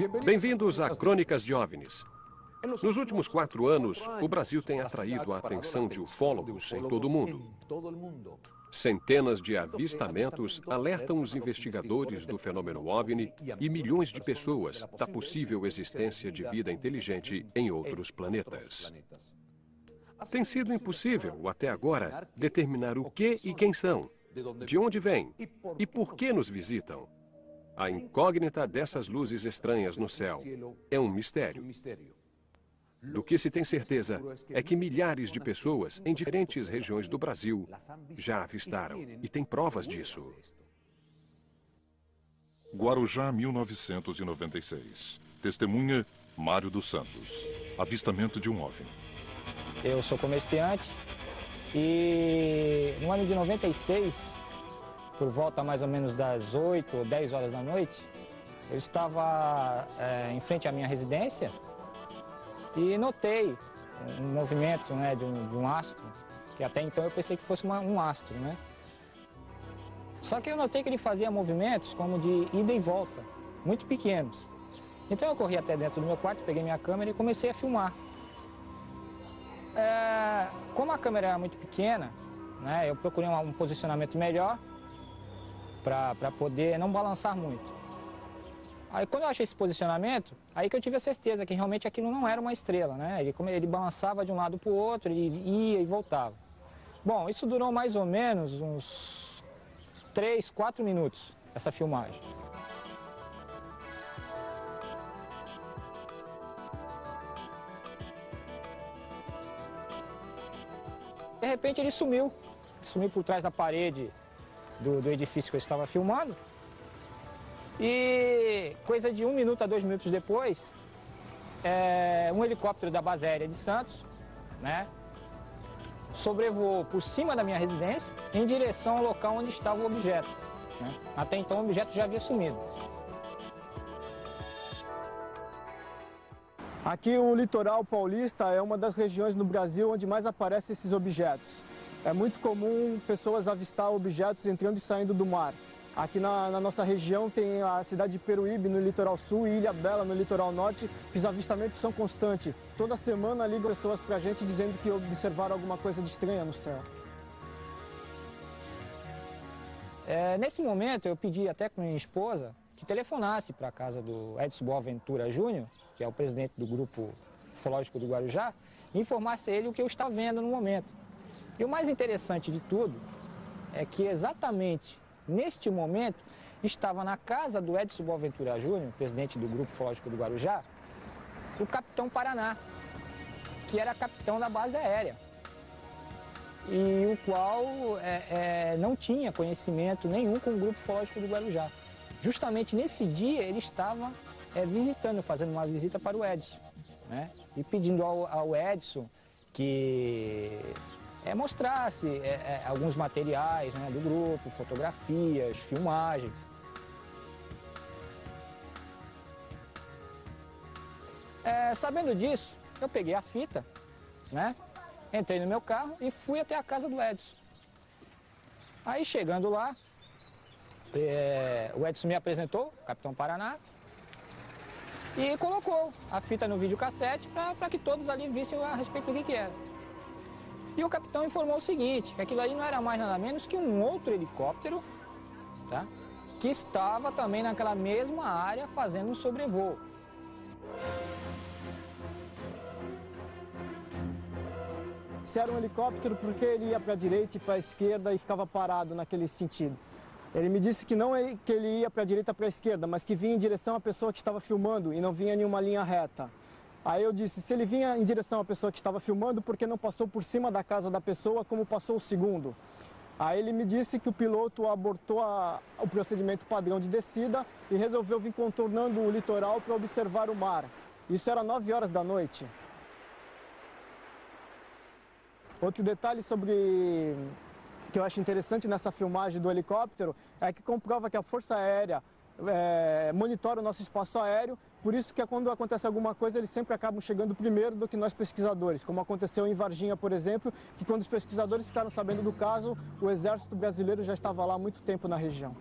Bem-vindos a Crônicas de OVNIs. Nos últimos 4 anos, o Brasil tem atraído a atenção de ufólogos em todo o mundo. Centenas de avistamentos alertam os investigadores do fenômeno OVNI e milhões de pessoas da possível existência de vida inteligente em outros planetas. Tem sido impossível, até agora, determinar o que e quem são, de onde vêm e por que nos visitam. A incógnita dessas luzes estranhas no céu é um mistério. Do que se tem certeza é que milhares de pessoas em diferentes regiões do Brasil já avistaram e têm provas disso. Guarujá, 1996. Testemunha, Mário dos Santos. Avistamento de um OVNI. Eu sou comerciante e no ano de 96, por volta mais ou menos das 8 ou 10 horas da noite, eu estava em frente à minha residência e notei um movimento, né, de um astro, que até então eu pensei que fosse um astro, né? Só que eu notei que ele fazia movimentos como de ida e volta, muito pequenos. Então eu corri até dentro do meu quarto, peguei minha câmera e comecei a filmar. Como a câmera era muito pequena, né, eu procurei um posicionamento melhor para poder não balançar muito. Aí quando eu achei esse posicionamento, aí que eu tive a certeza que realmente aquilo não era uma estrela, né? Ele balançava de um lado para o outro, ele ia e voltava. Bom, isso durou mais ou menos uns 3, 4 minutos, essa filmagem. De repente ele sumiu por trás da parede do edifício que eu estava filmando. E coisa de 1 minuto a 2 minutos depois, um helicóptero da base aérea de Santos, né, sobrevoou por cima da minha residência em direção ao local onde estava o objeto, né? Até então o objeto já havia sumido. Aqui o litoral paulista é uma das regiões no Brasil onde mais aparecem esses objetos. É muito comum pessoas avistar objetos entrando e saindo do mar. Aqui na nossa região tem a cidade de Peruíbe, no litoral sul, e Ilhabela, no litoral norte, que os avistamentos são constantes. Toda semana ligam pessoas pra gente dizendo que observaram alguma coisa de estranha no céu. Nesse momento eu pedi até com minha esposa que telefonasse para a casa do Edson Boaventura Júnior, que é o presidente do Grupo Ufológico do Guarujá, e informasse a ele o que eu estava vendo no momento. E o mais interessante de tudo é que exatamente neste momento estava na casa do Edson Boaventura Júnior, presidente do Grupo Ufológico do Guarujá, o capitão Paraná, que era capitão da base aérea, e o qual não tinha conhecimento nenhum com o Grupo Ufológico do Guarujá. Justamente nesse dia ele estava visitando, fazendo uma visita para o Edson, né? E pedindo ao Edson que mostrasse alguns materiais, né, do grupo, fotografias, filmagens. Sabendo disso, eu peguei a fita, né, entrei no meu carro e fui até a casa do Edson. Aí chegando lá, o Edson me apresentou, o capitão Paraná, e colocou a fita no videocassete para que todos ali vissem a respeito do que era. E o capitão informou o seguinte, que aquilo aí não era mais nada menos que um outro helicóptero, tá, que estava também naquela mesma área fazendo um sobrevoo. Se era um helicóptero, por que ele ia para a direita e para a esquerda e ficava parado naquele sentido? Ele me disse que não que ele ia para a direita e para a esquerda, mas que vinha em direção à pessoa que estava filmando e não vinha em uma linha reta. Aí eu disse, se ele vinha em direção à pessoa que estava filmando, por que não passou por cima da casa da pessoa como passou o segundo? Aí ele me disse que o piloto abortou o procedimento padrão de descida e resolveu vir contornando o litoral para observar o mar. Isso era 9 horas da noite. Outro detalhe que eu acho interessante nessa filmagem do helicóptero é que comprova que a Força Aérea monitora o nosso espaço aéreo, por isso que quando acontece alguma coisa eles sempre acabam chegando primeiro do que nós pesquisadores, como aconteceu em Varginha, por exemplo, que quando os pesquisadores ficaram sabendo do caso, o Exército Brasileiro já estava lá há muito tempo na região.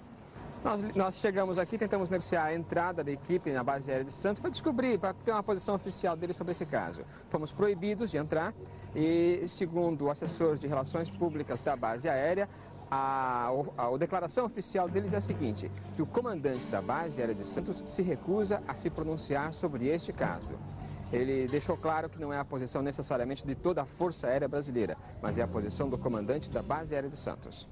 Nós chegamos aqui, tentamos negociar a entrada da equipe na base aérea de Santos para descobrir, para ter uma posição oficial deles sobre esse caso. Fomos proibidos de entrar e, segundo o assessor de relações públicas da base aérea, a declaração oficial deles é a seguinte, que o comandante da base aérea de Santos se recusa a se pronunciar sobre este caso. Ele deixou claro que não é a posição necessariamente de toda a Força Aérea Brasileira, mas é a posição do comandante da base aérea de Santos.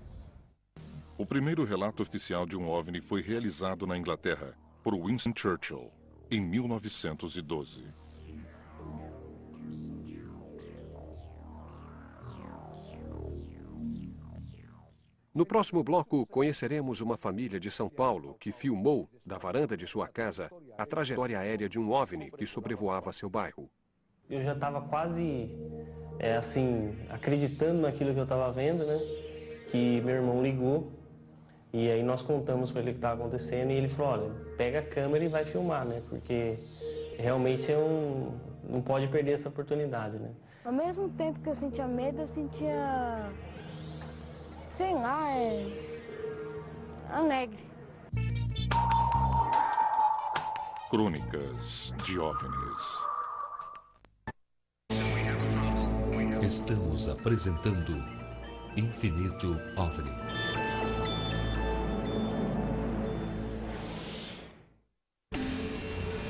O primeiro relato oficial de um OVNI foi realizado na Inglaterra por Winston Churchill, em 1912. No próximo bloco, conheceremos uma família de São Paulo que filmou, da varanda de sua casa, a trajetória aérea de um OVNI que sobrevoava seu bairro. Eu já estava quase, acreditando naquilo que eu estava vendo, né? Que meu irmão ligou e aí nós contamos para ele o que estava acontecendo e ele falou, olha, pega a câmera e vai filmar, né? Porque realmente não pode perder essa oportunidade, né? Ao mesmo tempo que eu sentia medo, eu sentia... sei lá, alegre. Crônicas de OVNIs. Estamos apresentando Infinito OVNI.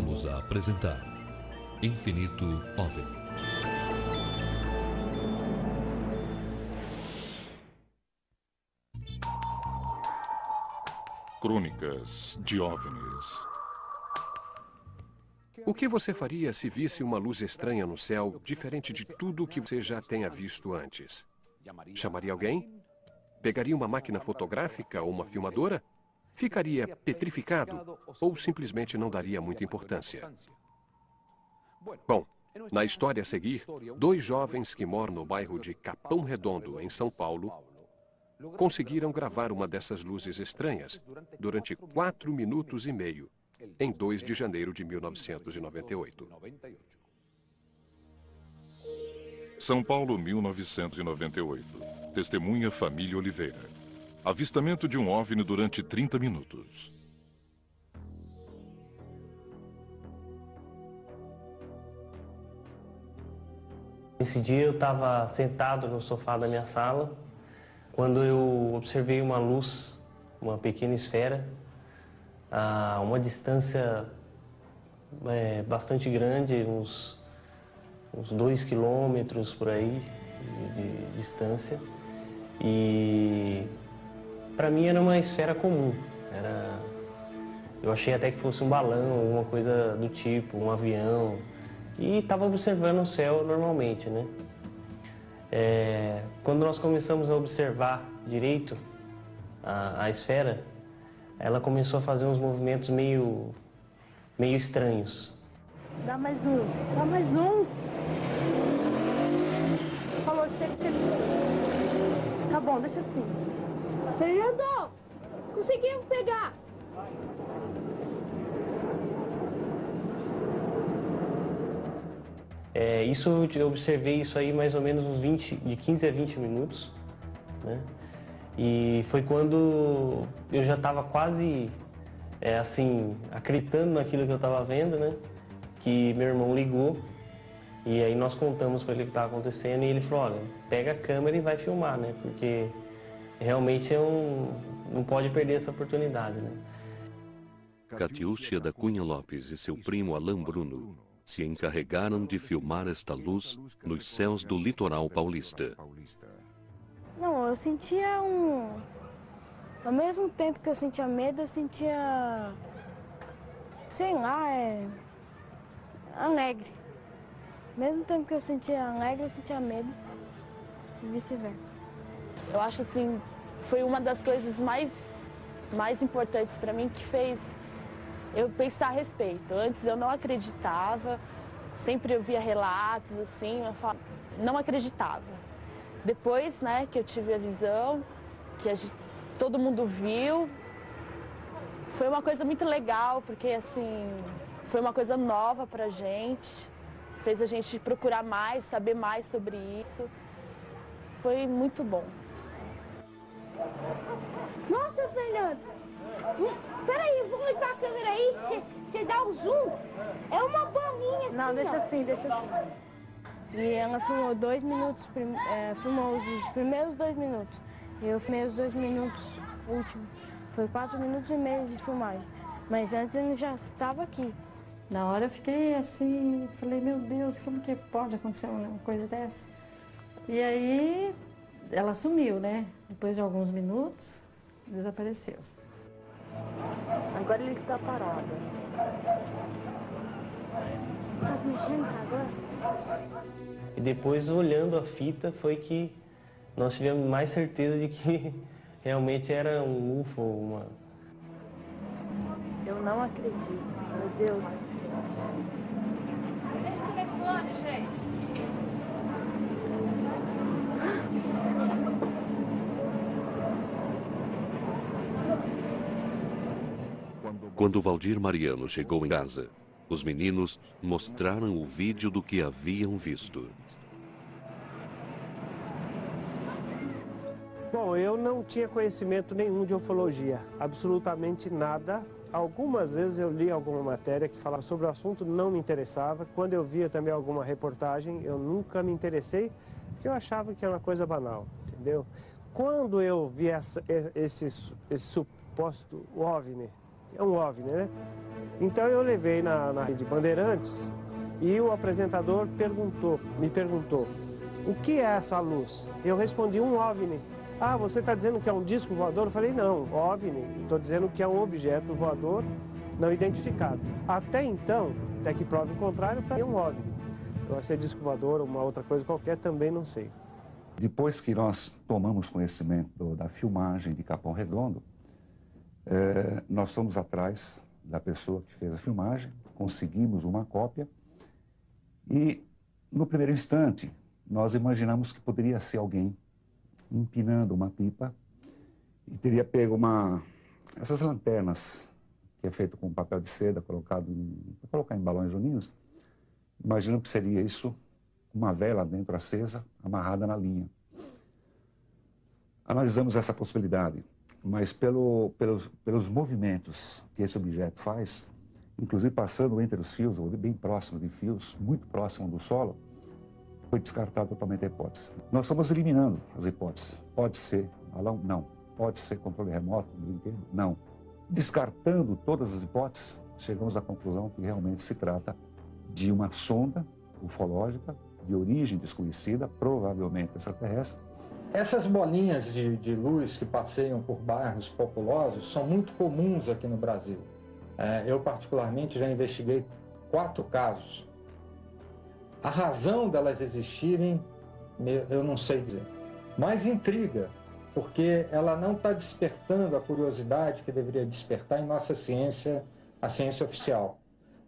Vamos apresentar Infinito OVNI. Crônicas de OVNIs. O que você faria se visse uma luz estranha no céu, diferente de tudo o que você já tenha visto antes? Chamaria alguém? Pegaria uma máquina fotográfica ou uma filmadora? Ficaria petrificado ou simplesmente não daria muita importância? Bom, na história a seguir, 2 jovens que moram no bairro de Capão Redondo, em São Paulo, conseguiram gravar uma dessas luzes estranhas durante 4 minutos e meio, em 2 de janeiro de 1998. São Paulo, 1998. Testemunha família Oliveira. Avistamento de um OVNI durante 30 minutos. Nesse dia eu estava sentado no sofá da minha sala, quando eu observei uma luz, uma pequena esfera, a uma distância bastante grande, uns 2 quilômetros por aí de distância. E para mim era uma esfera comum. Eu achei até que fosse um balão, alguma coisa do tipo, um avião. E estava observando o céu normalmente, né? Quando nós começamos a observar direito a esfera, ela começou a fazer uns movimentos meio estranhos. Dá mais um, dá mais um. Falou, chega. Tá bom, deixa assim. Fernando, conseguimos pegar. Eu observei isso aí mais ou menos de 15 a 20 minutos, né? E foi quando eu já estava quase, acreditando naquilo que eu estava vendo, né? Que meu irmão ligou e aí nós contamos para ele o que estava acontecendo e ele falou, olha, pega a câmera e vai filmar, né? Porque realmente não pode perder essa oportunidade, né? Catiúcia da Cunha Lopes e seu primo Alain Bruno se encarregaram de filmar esta luz nos céus do litoral paulista. Não, eu sentia ao mesmo tempo que eu sentia medo, eu sentia, sei lá, alegre. Ao mesmo tempo que eu sentia alegre, eu sentia medo e vice-versa. Eu acho assim, foi uma das coisas mais importantes para mim que fez eu pensar a respeito. Antes eu não acreditava, sempre eu via relatos assim, não acreditava. Depois, né, que eu tive a visão, que todo mundo viu, foi uma coisa muito legal, porque assim, foi uma coisa nova pra gente, fez a gente procurar mais, saber mais sobre isso. Foi muito bom. Nossa, Fernando! Peraí, vou ligar a câmera aí, você dá o zoom. É uma bolinha. Não, deixa assim, deixa assim. E ela filmou 2 minutos, filmou os primeiros 2 minutos. E eu filmei os 2 minutos últimos. Foi 4 minutos e meio de filmagem. Mas antes ele já estava aqui. Na hora eu fiquei assim, falei, meu Deus, como que pode acontecer uma coisa dessa? E aí ela sumiu, né? Depois de alguns minutos, desapareceu. Agora ele está parado. Tá mexendo agora? E depois, olhando a fita, foi que nós tivemos mais certeza de que realmente era um UFO, uma... Eu não acredito, meu Deus. Deixa o telefone, gente. Quando Valdir Mariano chegou em casa, os meninos mostraram o vídeo do que haviam visto. Bom, eu não tinha conhecimento nenhum de ufologia, absolutamente nada. Algumas vezes eu li alguma matéria que falava sobre o assunto, não me interessava. Quando eu via também alguma reportagem, eu nunca me interessei, porque eu achava que era uma coisa banal, entendeu? Quando eu vi esse suposto OVNI, é um OVNI, né? Então eu levei na Rede Bandeirantes e o apresentador me perguntou, o que é essa luz? Eu respondi, um OVNI. Ah, você está dizendo que é um disco voador? Eu falei, não, OVNI, estou dizendo que é um objeto voador não identificado. Até então, até que prove o contrário, para mim é um OVNI. Vai ser disco voador ou uma outra coisa qualquer, também não sei. Depois que nós tomamos conhecimento da filmagem de Capão Redondo, nós fomos atrás da pessoa que fez a filmagem, conseguimos uma cópia e, no primeiro instante, nós imaginamos que poderia ser alguém empinando uma pipa e teria pego essas lanternas que é feito com papel de seda para colocar em balões juninhos. Imaginamos que seria isso, uma vela dentro acesa, amarrada na linha. Analisamos essa possibilidade, mas pelos movimentos que esse objeto faz, inclusive passando entre os fios, ou bem próximo de fios, muito próximo do solo, foi descartada totalmente a hipótese. Nós estamos eliminando as hipóteses. Pode ser balão? Não. Pode ser controle remoto, brinquedo? Não. Descartando todas as hipóteses, chegamos à conclusão que realmente se trata de uma sonda ufológica de origem desconhecida, provavelmente extraterrestre. Essas bolinhas de luz que passeiam por bairros populosos são muito comuns aqui no Brasil. Eu, particularmente, já investiguei 4 casos. A razão delas existirem, eu não sei dizer. Mas intriga, porque ela não está despertando a curiosidade que deveria despertar em nossa ciência, a ciência oficial.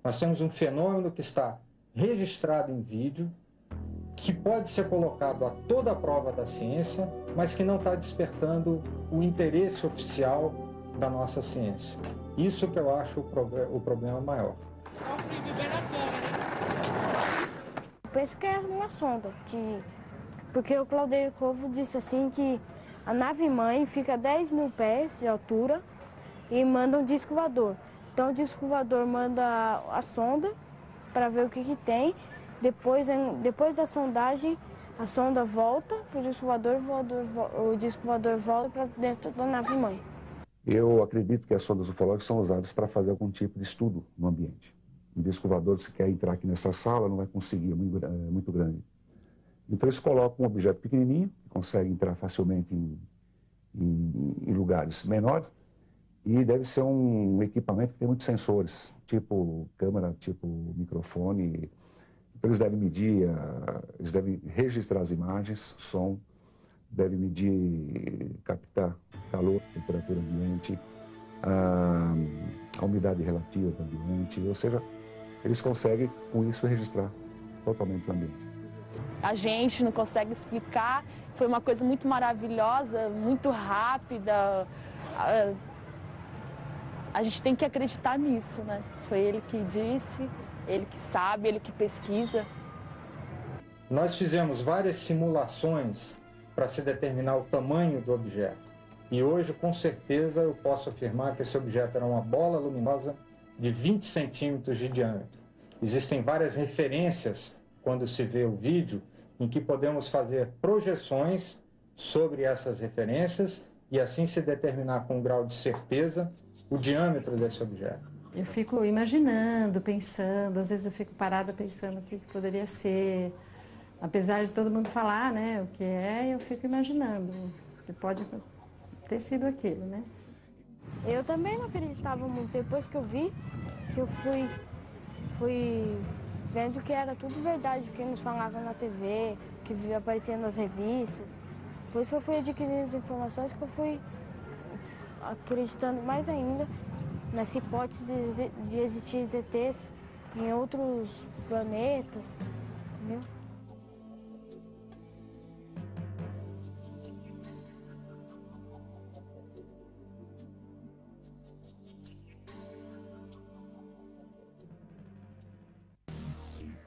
Nós temos um fenômeno que está registrado em vídeo, que pode ser colocado a toda a prova da ciência, mas que não está despertando o interesse oficial da nossa ciência. Isso que eu acho o problema maior. Penso que é uma sonda, porque o Claudeiro Covo disse assim que a nave-mãe fica a 10 mil pés de altura e manda um disco voador. Então o disco voador manda a sonda para ver o que tem. Depois da sondagem, a sonda volta para o disco voador, o disco voador volta para dentro da nave-mãe. Eu acredito que as sondas ufológicas são usadas para fazer algum tipo de estudo no ambiente. Um disco voador, se quer entrar aqui nessa sala, não vai conseguir, é muito grande. Então eles colocam um objeto pequenininho, que consegue entrar facilmente em lugares menores, e deve ser um equipamento que tem muitos sensores, tipo câmera, tipo microfone. Então eles devem medir, eles devem registrar as imagens, som, devem medir, captar calor, temperatura ambiente, a umidade relativa do ambiente, ou seja, eles conseguem com isso registrar totalmente o ambiente. A gente não consegue explicar, foi uma coisa muito maravilhosa, muito rápida. A gente tem que acreditar nisso, né? Foi ele que disse, ele que sabe, ele que pesquisa. Nós fizemos várias simulações para se determinar o tamanho do objeto. E hoje, com certeza, eu posso afirmar que esse objeto era uma bola luminosa de 20 centímetros de diâmetro. Existem várias referências, quando se vê o vídeo, em que podemos fazer projeções sobre essas referências e assim se determinar com um grau de certeza o diâmetro desse objeto. Eu fico imaginando, pensando, às vezes eu fico parada pensando o que poderia ser. Apesar de todo mundo falar, né, o que é, eu fico imaginando que pode ter sido aquilo, né? Eu também não acreditava muito. Depois que eu vi, que eu fui vendo que era tudo verdade, o que nos falavam na TV, que aparecia nas revistas. Foi isso que eu fui adquirindo as informações, que eu fui acreditando mais ainda nessa hipótese de existir ETs em outros planetas, entendeu?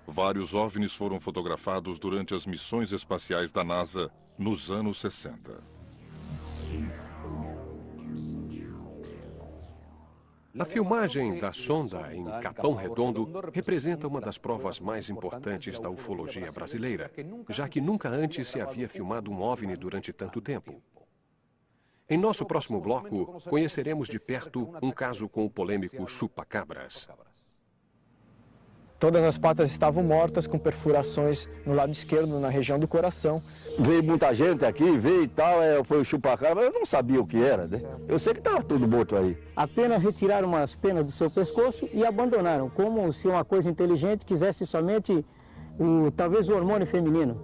Vários OVNIs foram fotografados durante as missões espaciais da NASA nos anos 60. A filmagem da sonda em Capão Redondo representa uma das provas mais importantes da ufologia brasileira, já que nunca antes se havia filmado um OVNI durante tanto tempo. Em nosso próximo bloco, conheceremos de perto um caso com o polêmico chupa-cabras. Todas as patas estavam mortas, com perfurações no lado esquerdo, na região do coração. Veio muita gente aqui, veio e tal, foi o chupacabra, eu não sabia o que era, né? Eu sei que estava tudo morto aí. Apenas retiraram umas penas do seu pescoço e abandonaram, como se uma coisa inteligente quisesse somente talvez o hormônio feminino.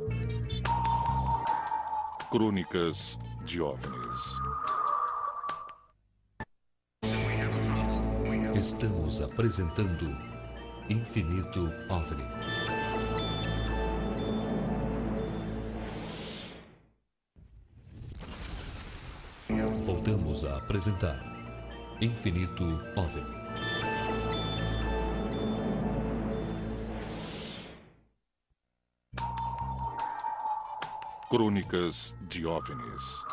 Crônicas de OVNIs. Estamos apresentando Infinito OVNI. Voltamos a apresentar Infinito OVNI. Crônicas de OVNIs.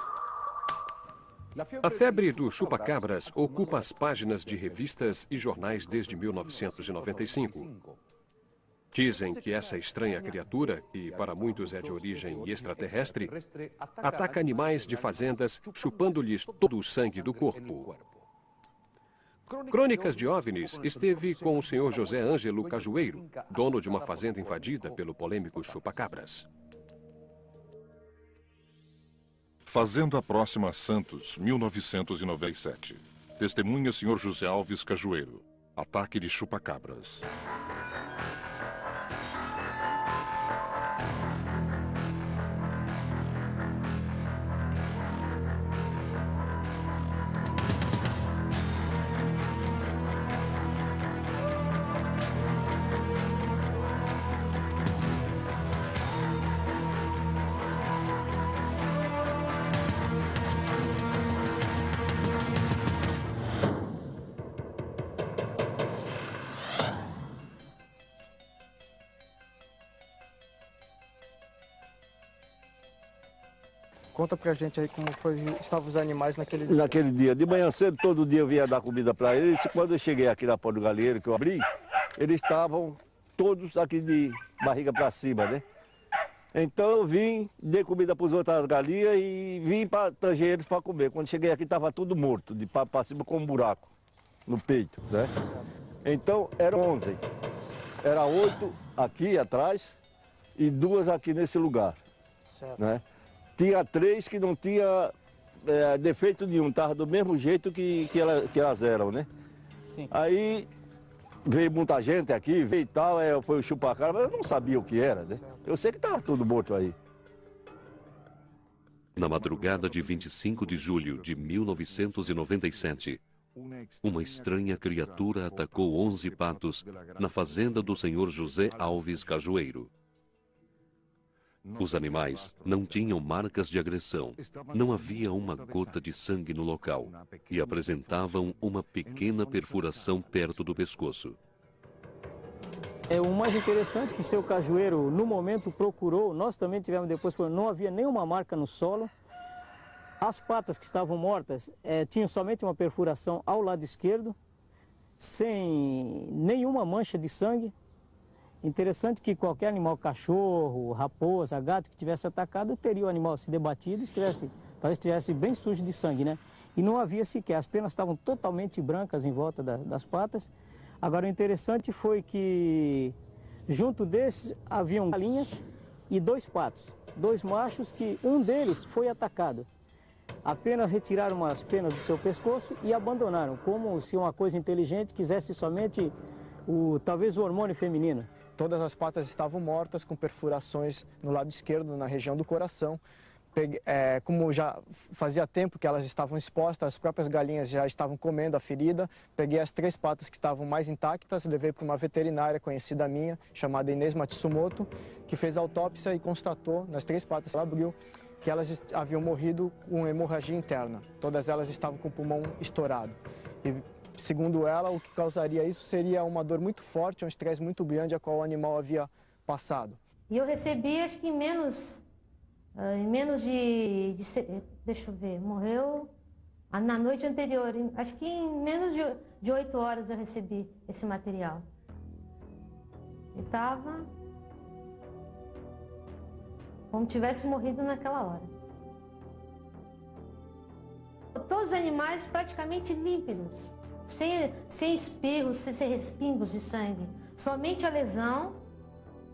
A febre do chupa-cabras ocupa as páginas de revistas e jornais desde 1995. Dizem que essa estranha criatura, que para muitos é de origem extraterrestre, ataca animais de fazendas, chupando-lhes todo o sangue do corpo. Crônicas de OVNIs esteve com o senhor José Ângelo Cajueiro, dono de uma fazenda invadida pelo polêmico chupa-cabras. Fazenda Próxima a Santos, 1997. Testemunha senhor José Alves Cajueiro. Ataque de chupa-cabras. Conta pra gente aí como estavam os animais naquele dia. Naquele dia, de manhã cedo, todo dia eu vinha dar comida para eles. Quando eu cheguei aqui na porta do galinheiro, que eu abri, eles estavam todos aqui de barriga para cima, né? Então eu vim, dei comida para as outras galinhas e vim para tanger eles para comer. Quando cheguei aqui estava tudo morto, de para cima com um buraco no peito, né? Então eram 11. Era 8 aqui atrás e 2 aqui nesse lugar, né? Tinha 3 que não tinha defeito nenhum, estava do mesmo jeito que elas eram, né? Sim. Aí veio muita gente aqui, veio e tal, foi o chupacabra, mas eu não sabia o que era, né? Eu sei que estava tudo morto aí. Na madrugada de 25 de julho de 1997, uma estranha criatura atacou 11 patos na fazenda do senhor José Alves Cajueiro. Os animais não tinham marcas de agressão, não havia uma gota de sangue no local e apresentavam uma pequena perfuração perto do pescoço. O mais interessante é que seu Cajueiro, no momento, procurou, nós também tivemos depois, não havia nenhuma marca no solo. As patas que estavam mortas tinham somente uma perfuração ao lado esquerdo, sem nenhuma mancha de sangue. Interessante que qualquer animal, cachorro, raposa, gato que tivesse atacado, teria o animal se debatido, talvez estivesse bem sujo de sangue, né? E não havia sequer, as penas estavam totalmente brancas em volta das patas. Agora, o interessante foi que, junto desses, haviam galinhas e 2 patos, 2 machos, que um deles foi atacado. Apenas retiraram as penas do seu pescoço e abandonaram, como se uma coisa inteligente quisesse somente, talvez, o hormônio feminino. Todas as patas estavam mortas, com perfurações no lado esquerdo, na região do coração. Como já fazia tempo que elas estavam expostas, as próprias galinhas já estavam comendo a ferida. Peguei as 3 patas que estavam mais intactas, levei para uma veterinária conhecida minha, chamada Inês Matsumoto, que fez a autópsia e constatou, nas 3 patas que ela abriu, que elas haviam morrido com hemorragia interna. Todas elas estavam com o pulmão estourado. E, segundo ela, o que causaria isso seria uma dor muito forte, um estresse muito grande a qual o animal havia passado. E eu recebi, acho que em menos de deixa eu ver, morreu na noite anterior, acho que em menos de 8 horas eu recebi esse material. E estava como tivesse morrido naquela hora. Todos os animais praticamente límpidos, sem espirros, sem respingos de sangue. Somente a lesão,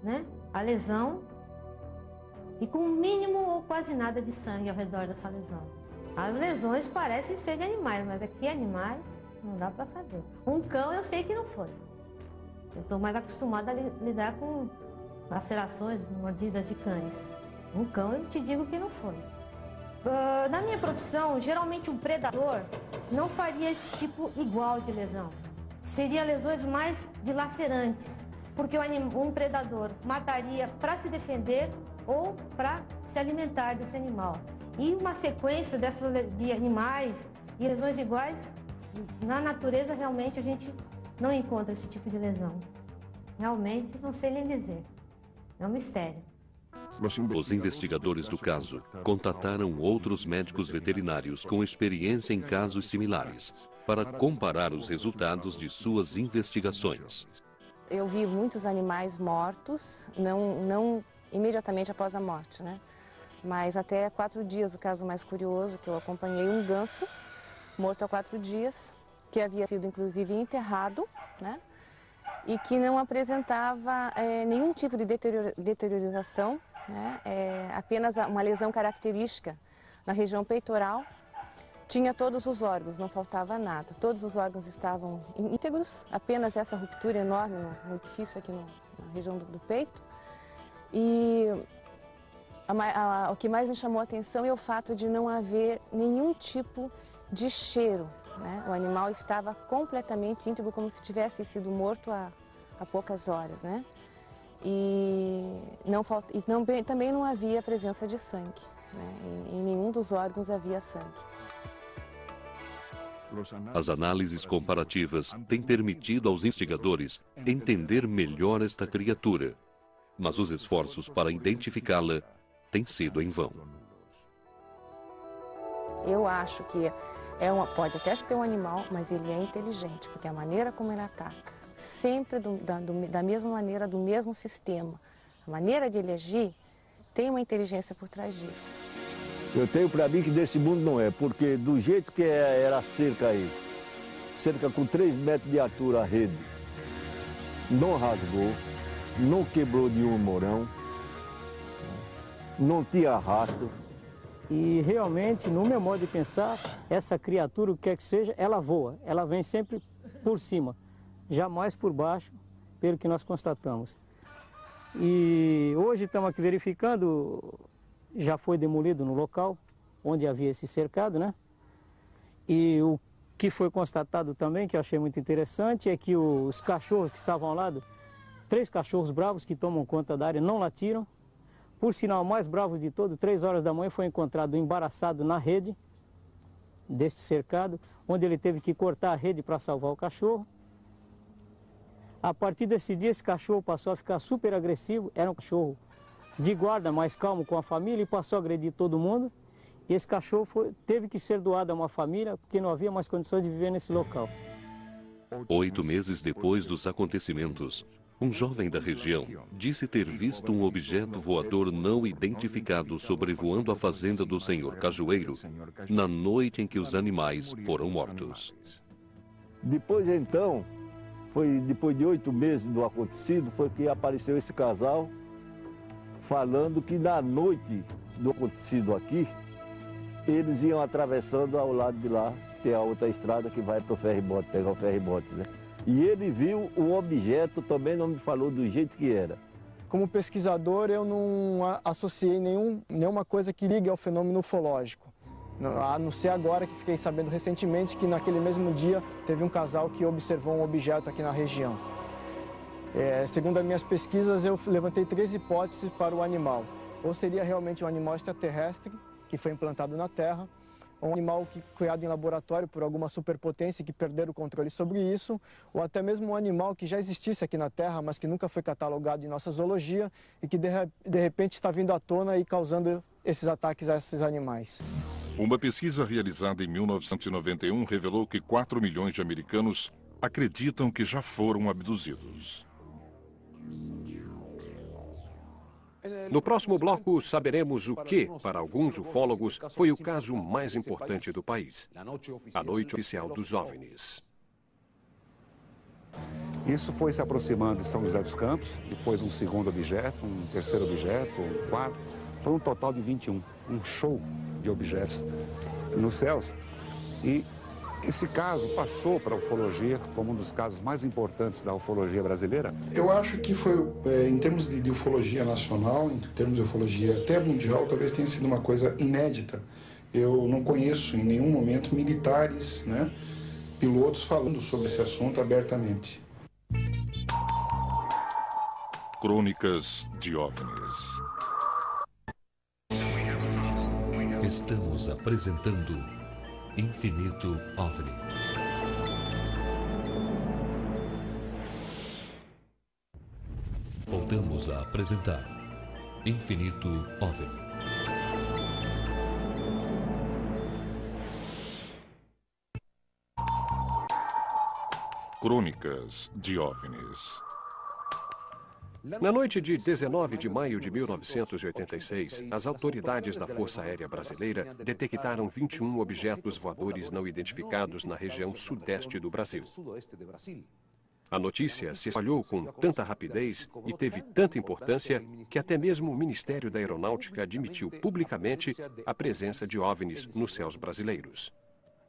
né? A lesão, e com o mínimo ou quase nada de sangue ao redor dessa lesão. As lesões parecem ser de animais, mas aqui animais não dá para saber. Um cão eu sei que não foi. Eu estou mais acostumada a lidar com lacerações, mordidas de cães. Um cão eu te digo que não foi. Na minha profissão, geralmente um predador não faria esse tipo igual de lesão. Seria lesões mais dilacerantes, porque um predador mataria para se defender ou para se alimentar desse animal. E uma sequência de animais e lesões iguais, na natureza realmente a gente não encontra esse tipo de lesão. Realmente não sei nem dizer. É um mistério. Os investigadores do caso contataram outros médicos veterinários com experiência em casos similares para comparar os resultados de suas investigações. Eu vi muitos animais mortos, não imediatamente após a morte, né? Mas até 4 dias, o caso mais curioso que eu acompanhei, um ganso morto há 4 dias, que havia sido inclusive enterrado, né? E que não apresentava nenhum tipo de deteriorização, né? Apenas uma lesão característica na região peitoral. Tinha todos os órgãos, não faltava nada. Todos os órgãos estavam íntegros, apenas essa ruptura enorme no orifício aqui na região do peito. E o que mais me chamou a atenção é o fato de não haver nenhum tipo de cheiro, né? O animal estava completamente íntegro, como se tivesse sido morto há poucas horas, né? Também não havia presença de sangue, né? Em nenhum dos órgãos havia sangue. As análises comparativas têm permitido aos investigadores entender melhor esta criatura, mas os esforços para identificá-la têm sido em vão. Eu acho que pode até ser um animal, mas ele é inteligente, porque a maneira como ele ataca, sempre da mesma maneira, do mesmo sistema, a maneira de ele agir, tem uma inteligência por trás disso. Eu tenho para mim que desse mundo não é, porque do jeito que era a cerca aí, cerca com 3 metros de altura a rede, não rasgou, não quebrou nenhum morão, não tinha arrasto. E realmente, no meu modo de pensar, essa criatura, o que quer que seja, ela voa, ela vem sempre por cima, jamais por baixo, pelo que nós constatamos. E hoje estamos aqui verificando, já foi demolido no local onde havia esse cercado, né? E o que foi constatado também, que eu achei muito interessante, é que os cachorros que estavam ao lado, 3 cachorros bravos que tomam conta da área, não latiram. Por sinal, o mais bravo de todo, 3 horas da manhã, foi encontrado embaraçado na rede deste cercado, onde ele teve que cortar a rede para salvar o cachorro. A partir desse dia, esse cachorro passou a ficar super agressivo, era um cachorro de guarda, mais calmo com a família, e passou a agredir todo mundo. E esse cachorro teve que ser doado a uma família porque não havia mais condições de viver nesse local. 8 meses depois dos acontecimentos, um jovem da região disse ter visto um objeto voador não identificado sobrevoando a fazenda do senhor Cajueiro na noite em que os animais foram mortos. Depois então, depois de 8 meses do acontecido, foi que apareceu esse casal falando que na noite do acontecido aqui, eles iam atravessando ao lado de lá, tem a outra estrada que vai para o ferry-boat, pegar o ferry-boat, né? E ele viu o objeto, também não me falou do jeito que era. Como pesquisador, eu não associei nenhuma coisa que ligue ao fenômeno ufológico. A não ser agora que fiquei sabendo recentemente que naquele mesmo dia teve um casal que observou um objeto aqui na região. Segundo as minhas pesquisas, eu levantei 3 hipóteses para o animal. Ou seria realmente um animal extraterrestre que foi implantado na Terra, ou um animal criado em laboratório por alguma superpotência que perderam o controle sobre isso, ou até mesmo um animal que já existisse aqui na Terra, mas que nunca foi catalogado em nossa zoologia e que de repente está vindo à tona e causando esses ataques a esses animais. Uma pesquisa realizada em 1991 revelou que 4 milhões de americanos acreditam que já foram abduzidos. No próximo bloco, saberemos o que, para alguns ufólogos, foi o caso mais importante do país: a Noite Oficial dos OVNIs. Isso foi se aproximando de São José dos Campos, depois um segundo objeto, um terceiro objeto, um quarto. Foi um total de 21, um show de objetos nos céus. E esse caso passou para a ufologia como um dos casos mais importantes da ufologia brasileira. Eu acho que foi, em termos de ufologia nacional, em termos de ufologia até mundial, talvez tenha sido uma coisa inédita. Eu não conheço em nenhum momento militares, né, pilotos falando sobre esse assunto abertamente. Crônicas de OVNIs. Estamos apresentando Infinito OVNI. Voltamos a apresentar Infinito OVNI. Crônicas de OVNIs. Na noite de 19 de maio de 1986, as autoridades da Força Aérea Brasileira detectaram 21 objetos voadores não identificados na região sudeste do Brasil. A notícia se espalhou com tanta rapidez e teve tanta importância que até mesmo o Ministério da Aeronáutica admitiu publicamente a presença de OVNIs nos céus brasileiros.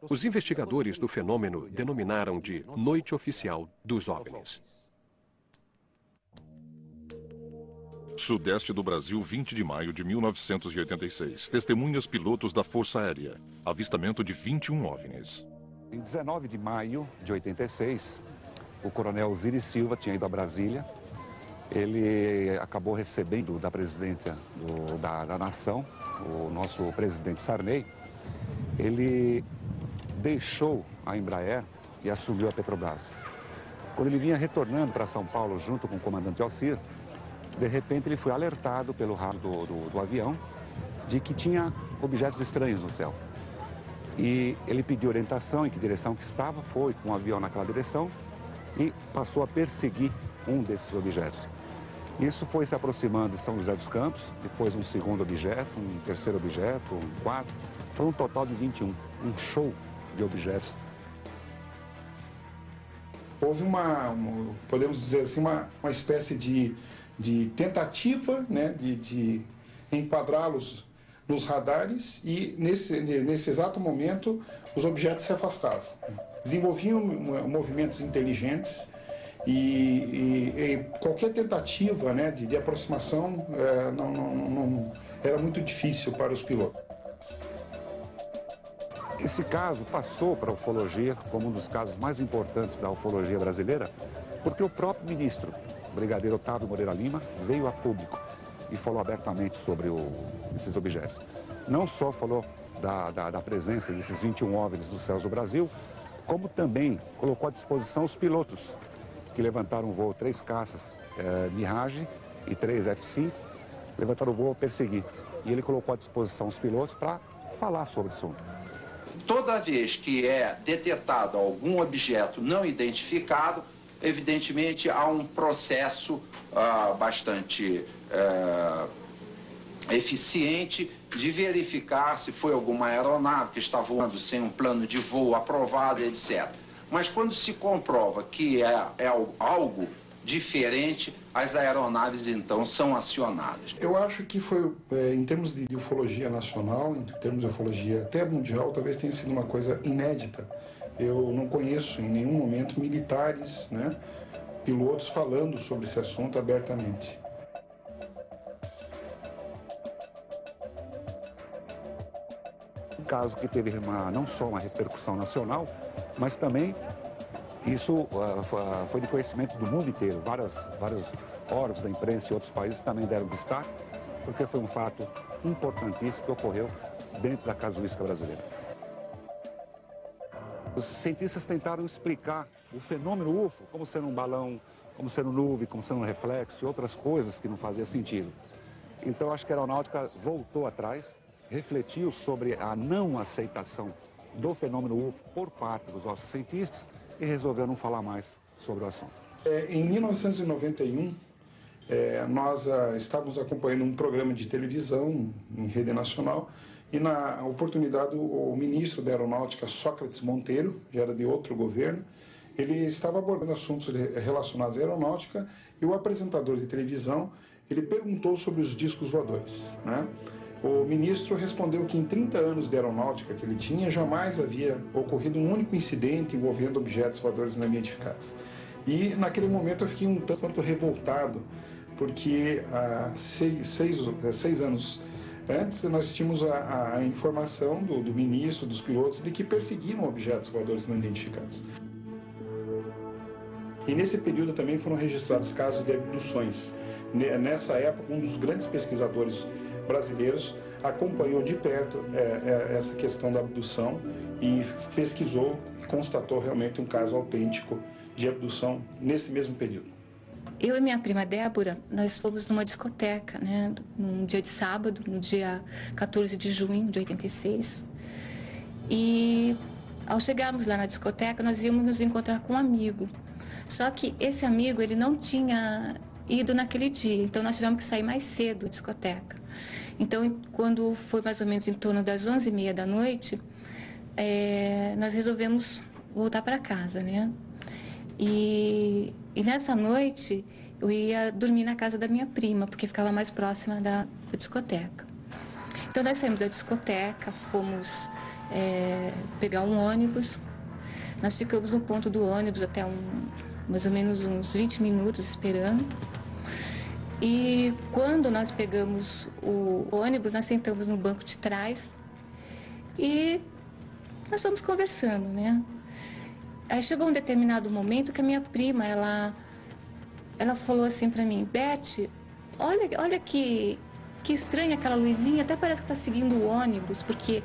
Os investigadores do fenômeno denominaram de Noite Oficial dos OVNIs. Sudeste do Brasil, 20 de maio de 1986. Testemunhas pilotos da Força Aérea. Avistamento de 21 OVNIs. Em 19 de maio de 86, o coronel Osiris Silva tinha ido a Brasília. Ele acabou recebendo da presidência da nação, o nosso presidente Sarney. Ele deixou a Embraer e assumiu a Petrobras. Quando ele vinha retornando para São Paulo junto com o comandante Alcir, de repente ele foi alertado pelo rádio do avião de que tinha objetos estranhos no céu. E ele pediu orientação em que direção que estava, foi com o avião naquela direção e passou a perseguir um desses objetos. Isso foi se aproximando de São José dos Campos, depois um segundo objeto, um terceiro objeto, um quarto. Foi um total de 21, um show de objetos. Houve podemos dizer assim, uma espécie de tentativa, né, de enquadrá-los nos radares e nesse exato momento os objetos se afastavam. Desenvolviam movimentos inteligentes e qualquer tentativa, né, de aproximação não era muito difícil para os pilotos. Esse caso passou para a ufologia como um dos casos mais importantes da ufologia brasileira, porque o próprio ministro, o brigadeiro Otávio Moreira Lima, veio a público e falou abertamente sobre esses objetos. Não só falou da presença desses 21 OVNIs dos céus do Brasil, como também colocou à disposição os pilotos, que levantaram o voo 3 caças Mirage e 3 F-5, levantaram o voo a perseguir. E ele colocou à disposição os pilotos para falar sobre o assunto. Toda vez que é detectado algum objeto não identificado, evidentemente há um processo bastante eficiente de verificar se foi alguma aeronave que está voando sem um plano de voo aprovado, etc. Mas quando se comprova que é algo diferente, as aeronaves então são acionadas. Eu acho que foi, em termos de ufologia nacional, em termos de ufologia até mundial, talvez tenha sido uma coisa inédita. Eu não conheço em nenhum momento militares, né, pilotos falando sobre esse assunto abertamente. Um caso que teve não só uma repercussão nacional, mas também isso foi de conhecimento do mundo inteiro. Vários órgãos da imprensa e outros países também deram destaque, porque foi um fato importantíssimo que ocorreu dentro da casuística brasileira. Os cientistas tentaram explicar o fenômeno UFO como sendo um balão, como sendo nuvem, como sendo um reflexo e outras coisas que não faziam sentido. Então acho que a aeronáutica voltou atrás, refletiu sobre a não aceitação do fenômeno UFO por parte dos nossos cientistas e resolveu não falar mais sobre o assunto. Em 1991, nós estávamos acompanhando um programa de televisão em rede nacional e na oportunidade o ministro da Aeronáutica, Sócrates Monteiro, já era de outro governo, ele estava abordando assuntos relacionados à aeronáutica e o apresentador de televisão, ele perguntou sobre os discos voadores, né? O ministro respondeu que em 30 anos de aeronáutica que ele tinha, jamais havia ocorrido um único incidente envolvendo objetos voadores não identificados. E naquele momento eu fiquei um tanto revoltado, porque há seis anos antes nós tínhamos a informação do ministro, dos pilotos, de que perseguiram objetos voadores não identificados. E nesse período também foram registrados casos de abduções. Nessa época, um dos grandes pesquisadores brasileiros acompanhou de perto essa questão da abdução e pesquisou e constatou realmente um caso autêntico de abdução nesse mesmo período. Eu e minha prima Débora, nós fomos numa discoteca, né, num dia de sábado, no dia 14 de junho de 86. E ao chegarmos lá na discoteca, nós íamos nos encontrar com um amigo. Só que esse amigo, ele não tinha ido naquele dia, então nós tivemos que sair mais cedo da discoteca. Então, quando foi mais ou menos em torno das 11h30 da noite, nós resolvemos voltar para casa, né? E nessa noite eu ia dormir na casa da minha prima, porque ficava mais próxima da discoteca. Então nós saímos da discoteca, fomos pegar um ônibus. Nós ficamos no ponto do ônibus até mais ou menos uns 20 minutos esperando. E quando nós pegamos o ônibus, nós sentamos no banco de trás e nós fomos conversando, né? Aí chegou um determinado momento que a minha prima, ela falou assim para mim: Beth, olha que estranha aquela luzinha, até parece que está seguindo o ônibus, porque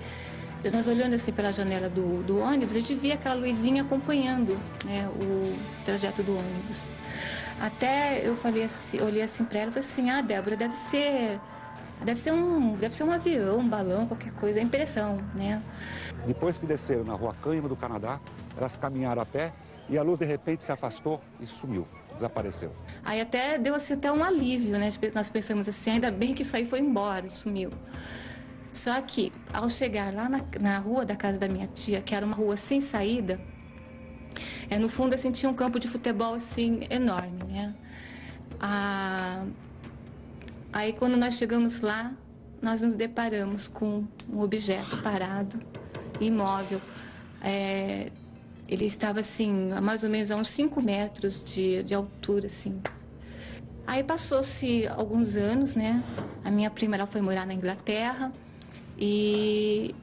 nós olhando assim pela janela do ônibus, a gente via aquela luzinha acompanhando, né, o trajeto do ônibus. Até eu olhei assim para ela e falei assim: ah, Débora, deve ser um avião, um balão, qualquer coisa, é impressão, né? Depois que desceram na rua Cânhamo do Canadá, elas caminharam a pé e a luz de repente se afastou e sumiu, desapareceu. Aí deu assim até um alívio, né? Nós pensamos assim, ainda bem que isso aí foi embora, sumiu. Só que ao chegar lá na rua da casa da minha tia, que era uma rua sem saída, no fundo assim tinha um campo de futebol assim enorme, né? Aí quando nós chegamos lá, nós nos deparamos com um objeto parado, imóvel. Ele estava assim, a mais ou menos a uns 5 metros de altura, assim. Aí passou-se alguns anos, né? A minha prima, ela foi morar na Inglaterra e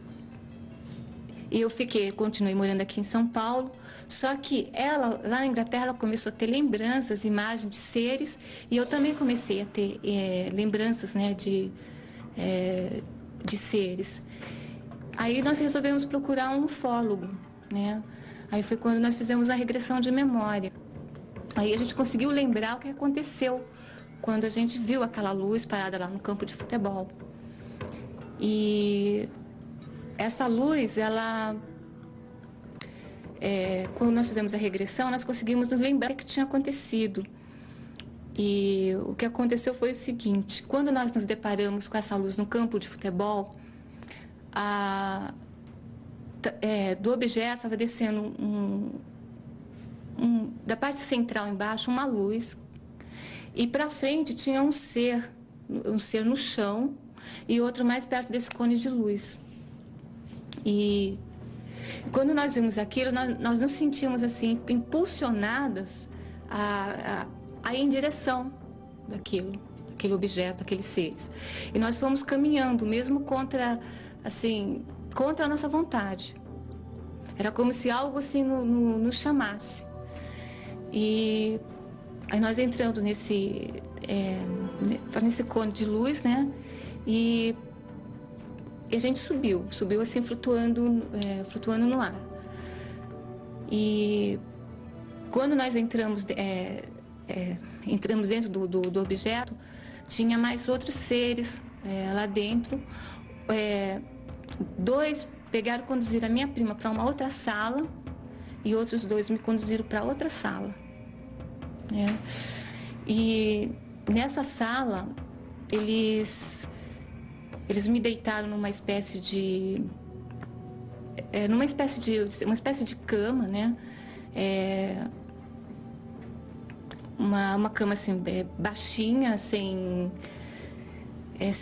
eu continuei morando aqui em São Paulo. Só que ela, lá na Inglaterra, ela começou a ter lembranças, imagens de seres, e eu também comecei a ter lembranças, né, de seres. Aí nós resolvemos procurar um ufólogo, né? Aí foi quando nós fizemos a regressão de memória. Aí a gente conseguiu lembrar o que aconteceu quando a gente viu aquela luz parada lá no campo de futebol. E essa luz, ela... quando nós fizemos a regressão, nós conseguimos nos lembrar o que tinha acontecido. E o que aconteceu foi o seguinte: quando nós nos deparamos com essa luz no campo de futebol, do objeto estava descendo da parte central embaixo uma luz, e para frente tinha um ser no chão e outro mais perto desse cone de luz. E quando nós vimos aquilo, nós nos sentimos assim impulsionadas a ir em direção daquele objeto, aqueles seres. E nós fomos caminhando, mesmo contra a nossa vontade. Era como se algo assim nos chamasse. E aí nós entramos nesse cone de luz, né? E a gente subiu assim, flutuando no ar. E quando nós entramos dentro do objeto, tinha mais outros seres lá dentro. Dois pegaram e conduziram a minha prima para uma outra sala, e outros dois me conduziram para outra sala. E nessa sala, eles me deitaram numa espécie de cama, né? Uma cama assim, baixinha, sem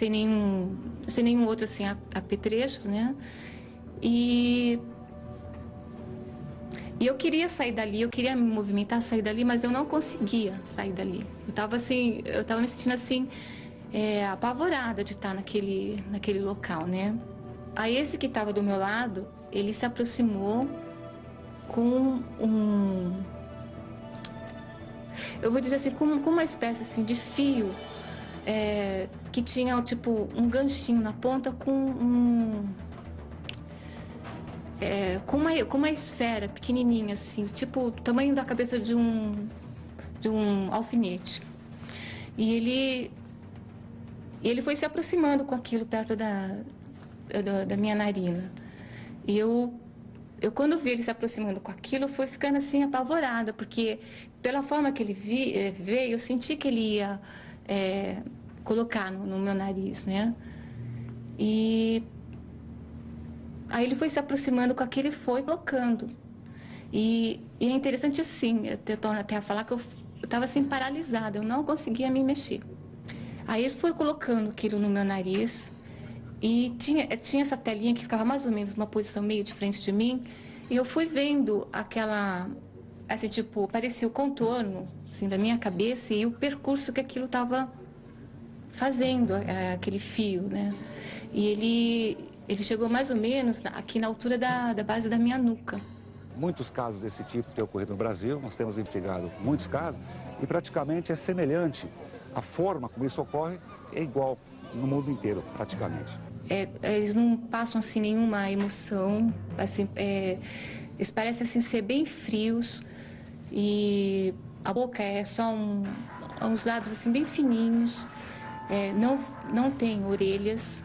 nenhum outro assim, apetrechos, né? E eu queria sair dali, eu queria me movimentar, sair dali, mas eu não conseguia sair dali. Eu estava me sentindo assim, apavorada de estar naquele local, né? Aí esse que estava do meu lado, ele se aproximou com eu vou dizer assim, com uma espécie assim de fio, que tinha tipo um ganchinho na ponta com uma esfera pequenininha assim, tipo o tamanho da cabeça de um alfinete. E ele foi se aproximando com aquilo perto da minha narina. E eu quando vi ele se aproximando com aquilo, eu fui ficando assim apavorada, porque pela forma que ele veio, eu senti que ele ia colocar no meu nariz, né? E aí ele foi se aproximando com aquilo e foi colocando. E é interessante assim, eu torno até a falar que eu estava assim paralisada, eu não conseguia me mexer. Aí eles foram colocando aquilo no meu nariz, e tinha essa telinha que ficava mais ou menos numa posição meio de frente de mim, e eu fui vendo aquela, assim, tipo, parecia o contorno, assim, da minha cabeça e o percurso que aquilo estava fazendo, aquele fio, né? E ele chegou mais ou menos aqui na altura da base da minha nuca. Muitos casos desse tipo têm ocorrido no Brasil, nós temos investigado muitos casos, e praticamente é semelhante. A forma como isso ocorre é igual no mundo inteiro, praticamente. Eles não passam assim nenhuma emoção, assim, eles parecem assim ser bem frios, e a boca é só uns lábios assim bem fininhos, não tem orelhas,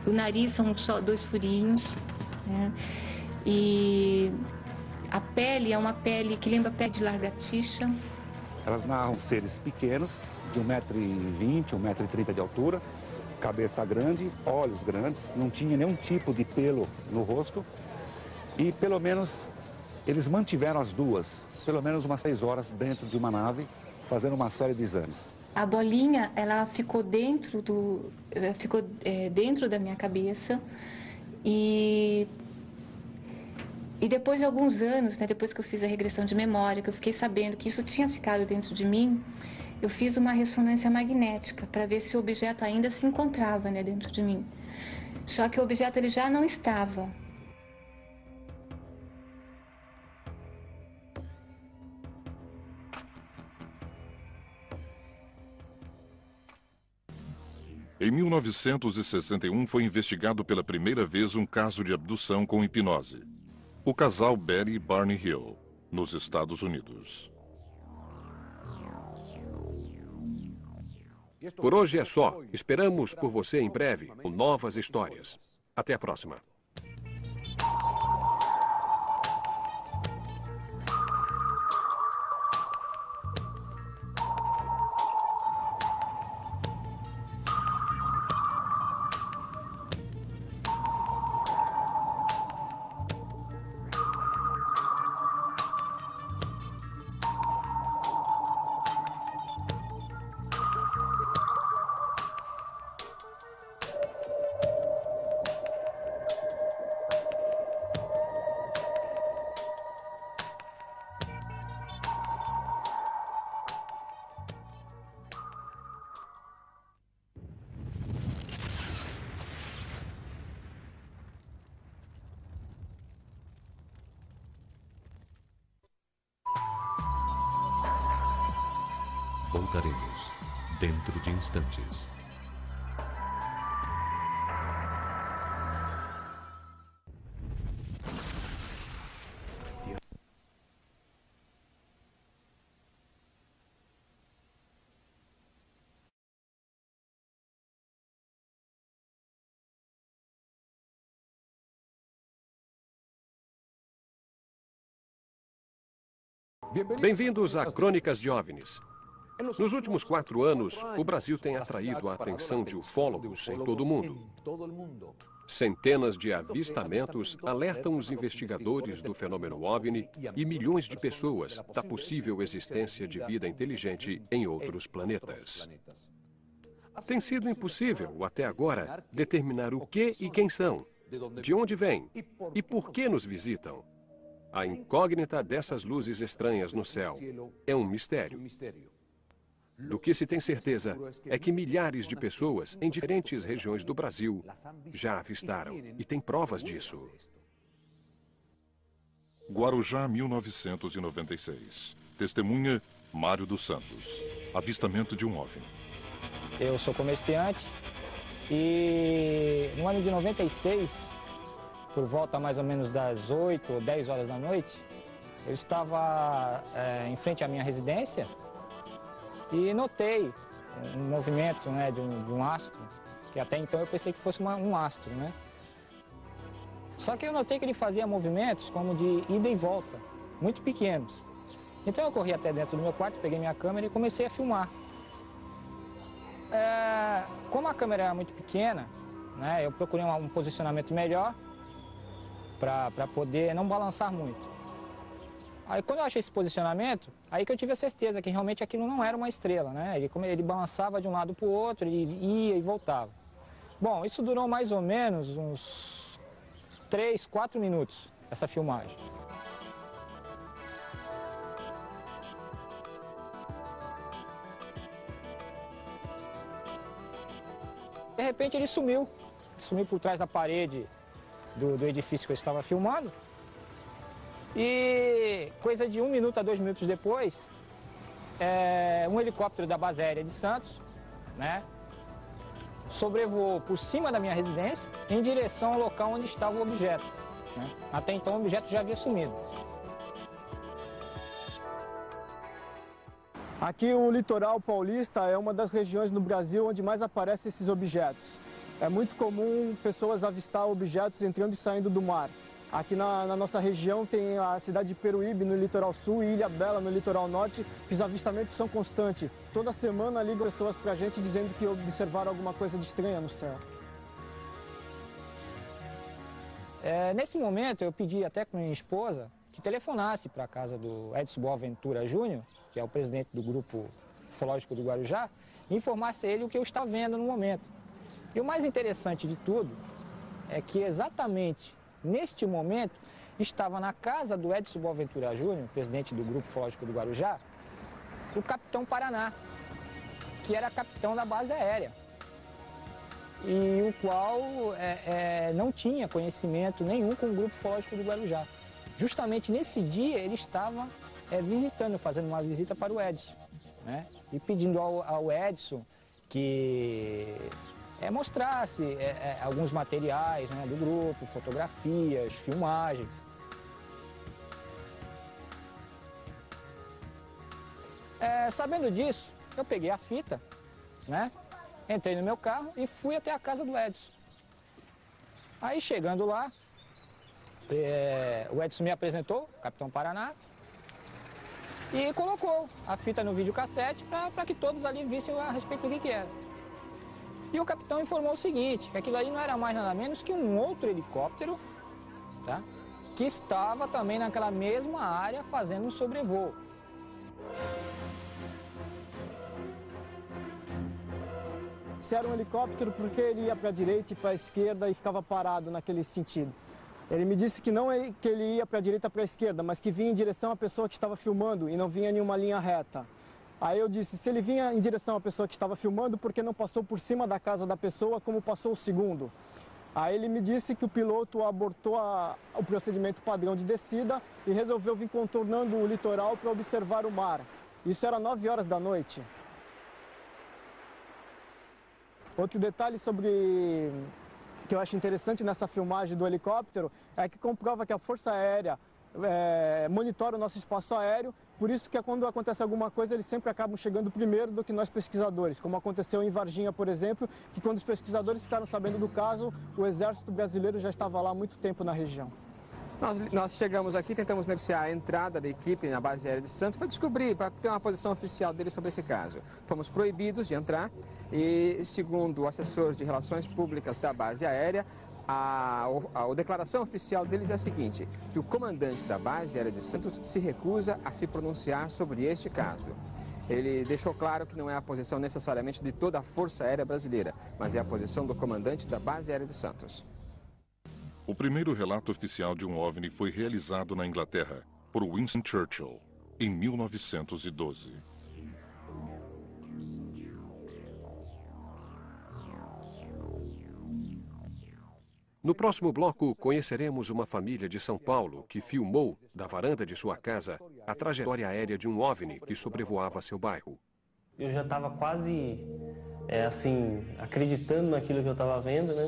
o nariz são só 2 furinhos, né? E a pele é uma pele que lembra pele de lagartixa. Elas narram seres pequenos, de 1,20 m, 1,30 m de altura, cabeça grande, olhos grandes, não tinha nenhum tipo de pelo no rosto, e pelo menos eles mantiveram as duas, pelo menos umas 6 horas dentro de uma nave, fazendo uma série de exames. A bolinha, ela ficou dentro da minha cabeça, e depois de alguns anos, né, depois que eu fiz a regressão de memória, que eu fiquei sabendo que isso tinha ficado dentro de mim, eu fiz uma ressonância magnética para ver se o objeto ainda se encontrava, né, dentro de mim. Só que o objeto ele já não estava. Em 1961 foi investigado pela primeira vez um caso de abdução com hipnose. O casal Betty e Barney Hill, nos Estados Unidos. Por hoje é só. Esperamos por você em breve com novas histórias. Até a próxima. Voltaremos dentro de instantes. Bem-vindos a Crônicas de OVNIs. Nos últimos 4 anos, o Brasil tem atraído a atenção de ufólogos em todo o mundo. Centenas de avistamentos alertam os investigadores do fenômeno OVNI e milhões de pessoas da possível existência de vida inteligente em outros planetas. Tem sido impossível, até agora, determinar o que e quem são, de onde vêm e por que nos visitam. A incógnita dessas luzes estranhas no céu é um mistério. Do que se tem certeza é que milhares de pessoas em diferentes regiões do Brasil já avistaram e têm provas disso. Guarujá, 1996. Testemunha, Mário dos Santos. Avistamento de um OVNI. Eu sou comerciante e no ano de 96, por volta mais ou menos das 8 ou 10 horas da noite, eu estava em frente à minha residência e notei um movimento, né, de um astro, que até então eu pensei que fosse um astro, né? Só que eu notei que ele fazia movimentos como de ida e volta, muito pequenos. Então eu corri até dentro do meu quarto, peguei minha câmera e comecei a filmar. Como a câmera era muito pequena, né, eu procurei um posicionamento melhor para poder não balançar muito. Aí quando eu achei esse posicionamento, aí que eu tive a certeza que realmente aquilo não era uma estrela, né? Ele balançava de um lado para o outro, ele ia e voltava. Bom, isso durou mais ou menos uns 3, 4 minutos, essa filmagem. De repente ele sumiu por trás da parede do edifício que eu estava filmando. E coisa de 1 minuto a 2 minutos depois, um helicóptero da base aérea de Santos, né, sobrevoou por cima da minha residência em direção ao local onde estava o objeto, né? Até então o objeto já havia sumido. Aqui o litoral paulista é uma das regiões no Brasil onde mais aparecem esses objetos. É muito comum pessoas avistar objetos entrando e saindo do mar. Aqui na nossa região tem a cidade de Peruíbe, no litoral sul, e Ilhabela, no litoral norte, que os avistamentos são constantes. Toda semana ligam pessoas pra gente dizendo que observaram alguma coisa de estranha no céu. Nesse momento eu pedi até com minha esposa que telefonasse para a casa do Edson Boaventura Júnior, que é o presidente do grupo ufológico do Guarujá, e informasse a ele o que eu estava vendo no momento. E o mais interessante de tudo é que exatamente neste momento estava na casa do Edson Boaventura Júnior, presidente do grupo ufológico do Guarujá, o capitão Paraná, que era capitão da base aérea, e o qual não tinha conhecimento nenhum com o grupo ufológico do Guarujá. Justamente nesse dia ele estava visitando, fazendo uma visita para o Edson, né? E pedindo ao Edson que mostrasse alguns materiais, né, do grupo, fotografias, filmagens. Sabendo disso, eu peguei a fita né? Entrei no meu carro e fui até a casa do Edson. Aí chegando lá, o Edson me apresentou, o Capitão Paraná, e colocou a fita no videocassete para que todos ali vissem a respeito do que era. E o capitão informou o seguinte, que aquilo aí não era mais nada menos que um outro helicóptero, tá? Que estava também naquela mesma área fazendo um sobrevoo. Se era um helicóptero, porque ele ia para a direita e para a esquerda e ficava parado naquele sentido. Ele me disse que não é que ele ia para a direita e para a esquerda, mas que vinha em direção à pessoa que estava filmando e não vinha em uma linha reta. Aí eu disse, se ele vinha em direção à pessoa que estava filmando, por que não passou por cima da casa da pessoa como passou o segundo? Aí ele me disse que o piloto abortou o procedimento padrão de descida e resolveu vir contornando o litoral para observar o mar. Isso era 9 horas da noite. Outro detalhe que eu acho interessante nessa filmagem do helicóptero é que comprova que a Força Aérea monitora o nosso espaço aéreo, por isso que quando acontece alguma coisa eles sempre acabam chegando primeiro do que nós pesquisadores, como aconteceu em Varginha, por exemplo, que quando os pesquisadores ficaram sabendo do caso, o Exército Brasileiro já estava lá há muito tempo na região. Nós chegamos aqui, tentamos negociar a entrada da equipe na base aérea de Santos para descobrir, para ter uma posição oficial dele sobre esse caso. Fomos proibidos de entrar e, segundo o assessor de relações públicas da base aérea, a declaração oficial deles é a seguinte, que o comandante da base aérea de Santos se recusa a se pronunciar sobre este caso. Ele deixou claro que não é a posição necessariamente de toda a Força Aérea Brasileira, mas é a posição do comandante da base aérea de Santos. O primeiro relato oficial de um OVNI foi realizado na Inglaterra por Winston Churchill, em 1912. No próximo bloco, conheceremos uma família de São Paulo que filmou, da varanda de sua casa, a trajetória aérea de um OVNI que sobrevoava seu bairro. Eu já estava quase, acreditando naquilo que eu estava vendo, né?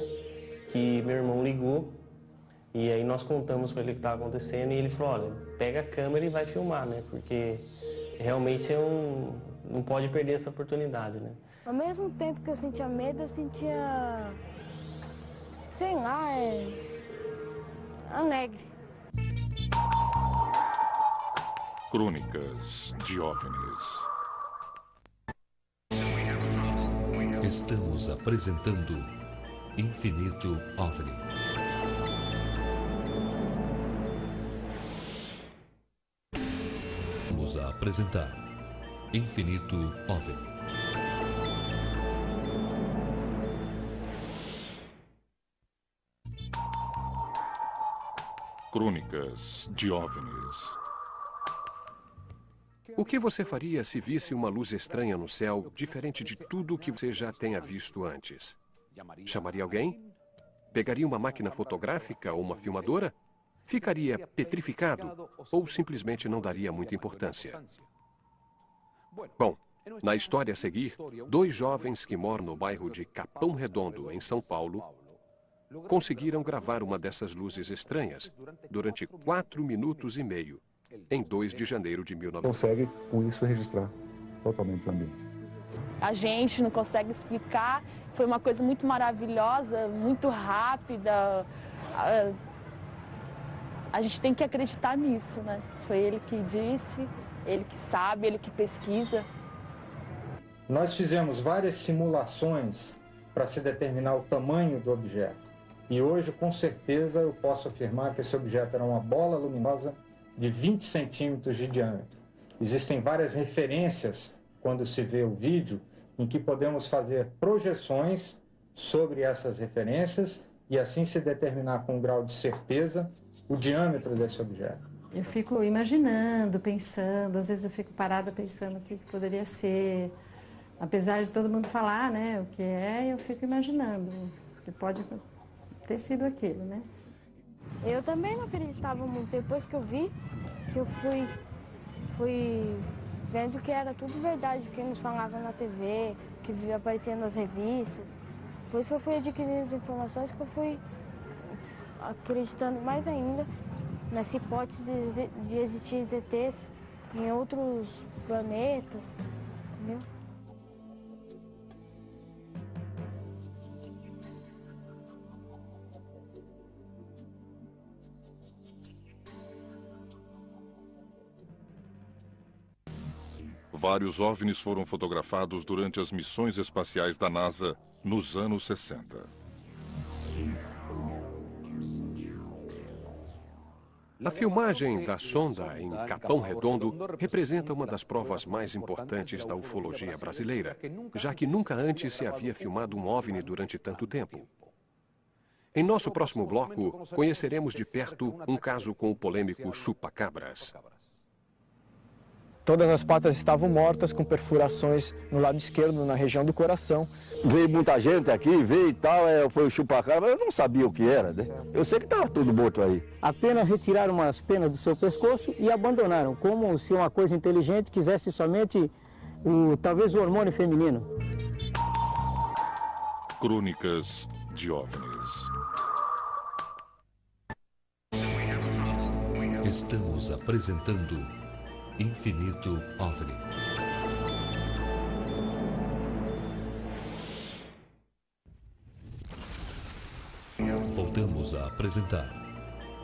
Que meu irmão ligou e aí nós contamos para ele o que estava acontecendo e ele falou, olha, pega a câmera e vai filmar, né? Porque realmente não pode perder essa oportunidade, né? Ao mesmo tempo que eu sentia medo, eu sentia... sei lá, alegre. Crônicas de OVNIs. Estamos apresentando Infinito OVNI. Vamos apresentar Infinito OVNI. Crônicas de OVNIs. O que você faria se visse uma luz estranha no céu, diferente de tudo o que você já tenha visto antes? Chamaria alguém? Pegaria uma máquina fotográfica ou uma filmadora? Ficaria petrificado ou simplesmente não daria muita importância? Bom, na história a seguir, 2 jovens que moram no bairro de Capão Redondo, em São Paulo, conseguiram gravar uma dessas luzes estranhas durante 4 minutos e meio, em 2 de janeiro de 1900. Consegue, com isso, registrar totalmente o ambiente. A gente não consegue explicar, foi uma coisa muito maravilhosa, muito rápida. A gente tem que acreditar nisso, né? Foi ele que disse, ele que sabe, ele que pesquisa. Nós fizemos várias simulações para se determinar o tamanho do objeto. E hoje, com certeza, eu posso afirmar que esse objeto era uma bola luminosa de 20 centímetros de diâmetro. Existem várias referências, quando se vê o vídeo, em que podemos fazer projeções sobre essas referências e assim se determinar com um grau de certeza o diâmetro desse objeto. Eu fico imaginando, pensando, às vezes eu fico parada pensando o que poderia ser. Apesar de todo mundo falar, né, o que é, eu fico imaginando que pode ter sido aquilo, né? Eu também não acreditava muito. Depois que eu vi, que eu fui vendo que era tudo verdade, o que nos falavam na TV, que vivia aparecendo nas revistas. Depois que eu fui adquirindo as informações, que eu fui acreditando mais ainda nessa hipótese de existir ETs em outros planetas, entendeu? Vários OVNIs foram fotografados durante as missões espaciais da NASA nos anos 60. A filmagem da sonda em Capão Redondo representa uma das provas mais importantes da ufologia brasileira, já que nunca antes se havia filmado um OVNI durante tanto tempo. Em nosso próximo bloco, conheceremos de perto um caso com o polêmico chupa-cabras. Todas as patas estavam mortas, com perfurações no lado esquerdo, na região do coração. Veio muita gente aqui, veio e tal, foi o chupa-cabra, eu não sabia o que era, né? Eu sei que estava tudo morto aí. Apenas retiraram as penas do seu pescoço e abandonaram, como se uma coisa inteligente quisesse somente, talvez, o hormônio feminino. Crônicas de OVNIs. Estamos apresentando Infinito OVNI. Voltamos a apresentar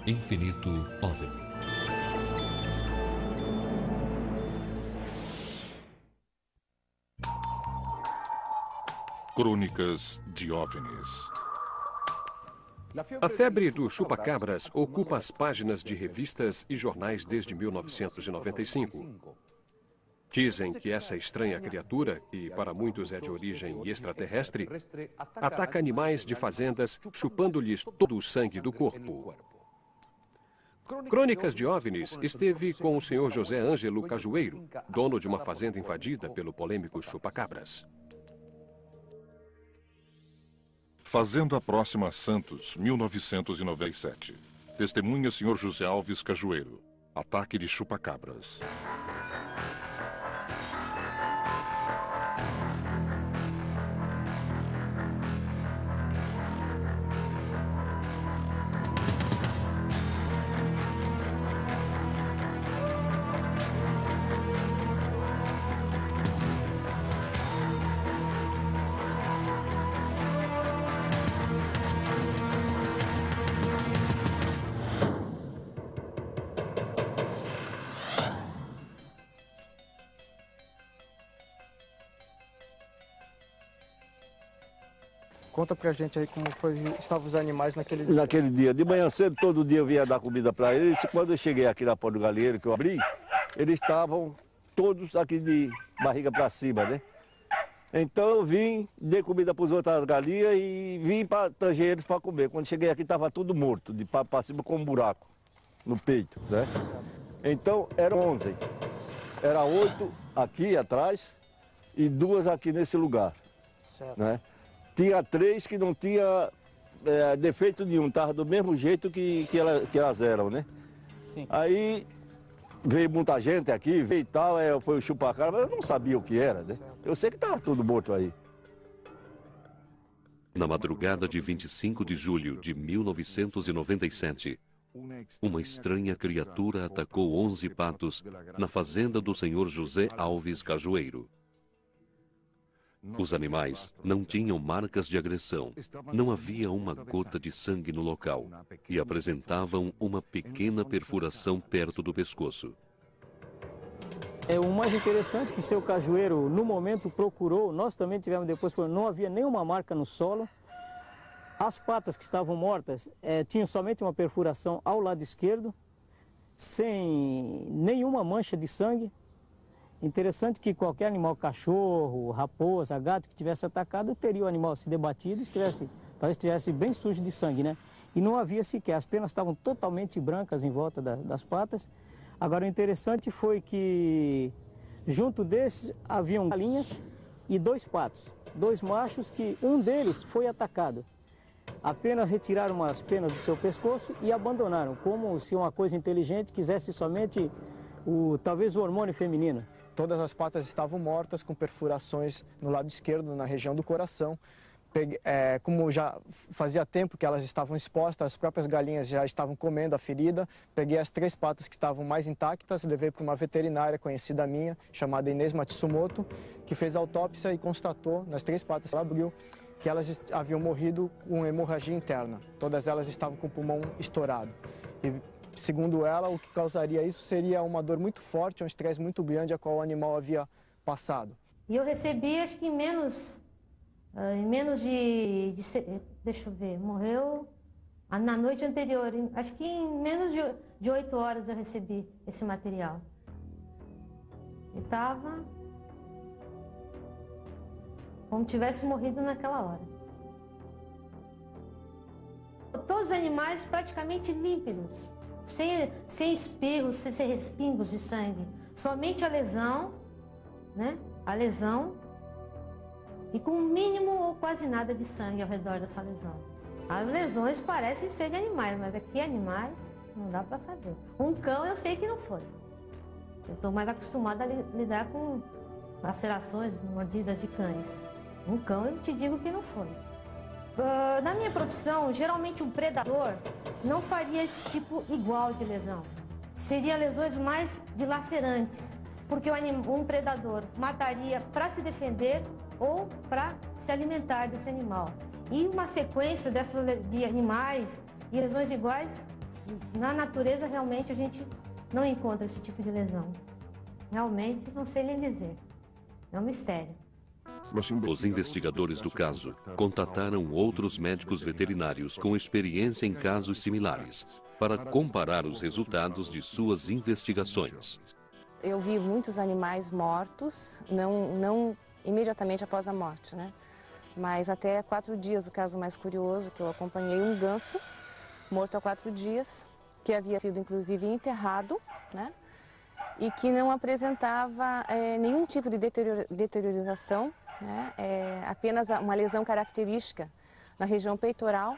Infinito OVNI. Crônicas de OVNIs. A febre do chupa-cabras ocupa as páginas de revistas e jornais desde 1995. Dizem que essa estranha criatura, que para muitos é de origem extraterrestre, ataca animais de fazendas, chupando-lhes todo o sangue do corpo. Crônicas de OVNIs esteve com o senhor José Ângelo Cajueiro, dono de uma fazenda invadida pelo polêmico chupa-cabras. Fazenda Próxima a Santos, 1997. Testemunha senhor José Alves Cajueiro. Ataque de chupa-cabras. Conta pra gente aí como estavam os animais naquele dia. Naquele dia. De manhã cedo, todo dia eu vinha dar comida para eles. Quando eu cheguei aqui na porta do galinheiro, que eu abri, eles estavam todos aqui de barriga para cima, né? Então eu vim, dei comida para as outras galinhas e vim para tanger eles para comer. Quando cheguei aqui, estava tudo morto, de para cima com um buraco no peito, né? Então eram 11. Era 8 aqui atrás e 2 aqui nesse lugar, né? Tinha 3 que não tinha defeito nenhum, estava do mesmo jeito que elas eram, né? Sim. Aí veio muita gente aqui, veio e tal, foi o chupa-cabra, mas eu não sabia o que era, né? Eu sei que estava tudo morto aí. Na madrugada de 25 de julho de 1997, uma estranha criatura atacou 11 patos na fazenda do senhor José Alves Cajueiro. Os animais não tinham marcas de agressão, não havia uma gota de sangue no local e apresentavam uma pequena perfuração perto do pescoço. O mais interessante é que seu Cajueiro, no momento, procurou, nós também tivemos depois, não havia nenhuma marca no solo. As patas que estavam mortas tinham somente uma perfuração ao lado esquerdo, sem nenhuma mancha de sangue. Interessante que qualquer animal, cachorro, raposa, gato que tivesse atacado, teria o animal se debatido e talvez estivesse bem sujo de sangue, né? E não havia sequer, as penas estavam totalmente brancas em volta das patas. Agora o interessante foi que junto desses haviam galinhas e 2 patos, 2 machos que um deles foi atacado. Apenas retiraram as penas do seu pescoço e abandonaram, como se uma coisa inteligente quisesse somente talvez o hormônio feminino. Todas as patas estavam mortas, com perfurações no lado esquerdo, na região do coração. Como já fazia tempo que elas estavam expostas, as próprias galinhas já estavam comendo a ferida. Peguei as 3 patas que estavam mais intactas, levei para uma veterinária conhecida minha, chamada Inês Matsumoto, que fez a autópsia e constatou, nas 3 patas que ela abriu, que elas haviam morrido com hemorragia interna. Todas elas estavam com o pulmão estourado. E, segundo ela, o que causaria isso seria uma dor muito forte, um estresse muito grande, a qual o animal havia passado. E eu recebi, acho que em menos de deixa eu ver, morreu na noite anterior, acho que em menos de 8 horas eu recebi esse material. E estava como tivesse morrido naquela hora. Todos os animais praticamente límpidos, sem espirros, sem respingos de sangue. Somente a lesão, né? A lesão e com o mínimo ou quase nada de sangue ao redor dessa lesão. As lesões parecem ser de animais, mas aqui animais não dá para saber. Um cão eu sei que não foi. Eu estou mais acostumada a lidar com lacerações, mordidas de cães. Um cão eu te digo que não foi. Na minha profissão, geralmente um predador não faria esse tipo igual de lesão. Seria lesões mais dilacerantes, porque um predador mataria para se defender ou para se alimentar desse animal. E uma sequência de animais e lesões iguais, na natureza realmente a gente não encontra esse tipo de lesão. Realmente não sei nem dizer. É um mistério. Os investigadores do caso contataram outros médicos veterinários com experiência em casos similares para comparar os resultados de suas investigações. Eu vi muitos animais mortos, não imediatamente após a morte, né? Mas até 4 dias, o caso mais curioso, que eu acompanhei um ganso morto há 4 dias, que havia sido inclusive enterrado, né? E que não apresentava nenhum tipo de deteriorização, né? Apenas uma lesão característica na região peitoral.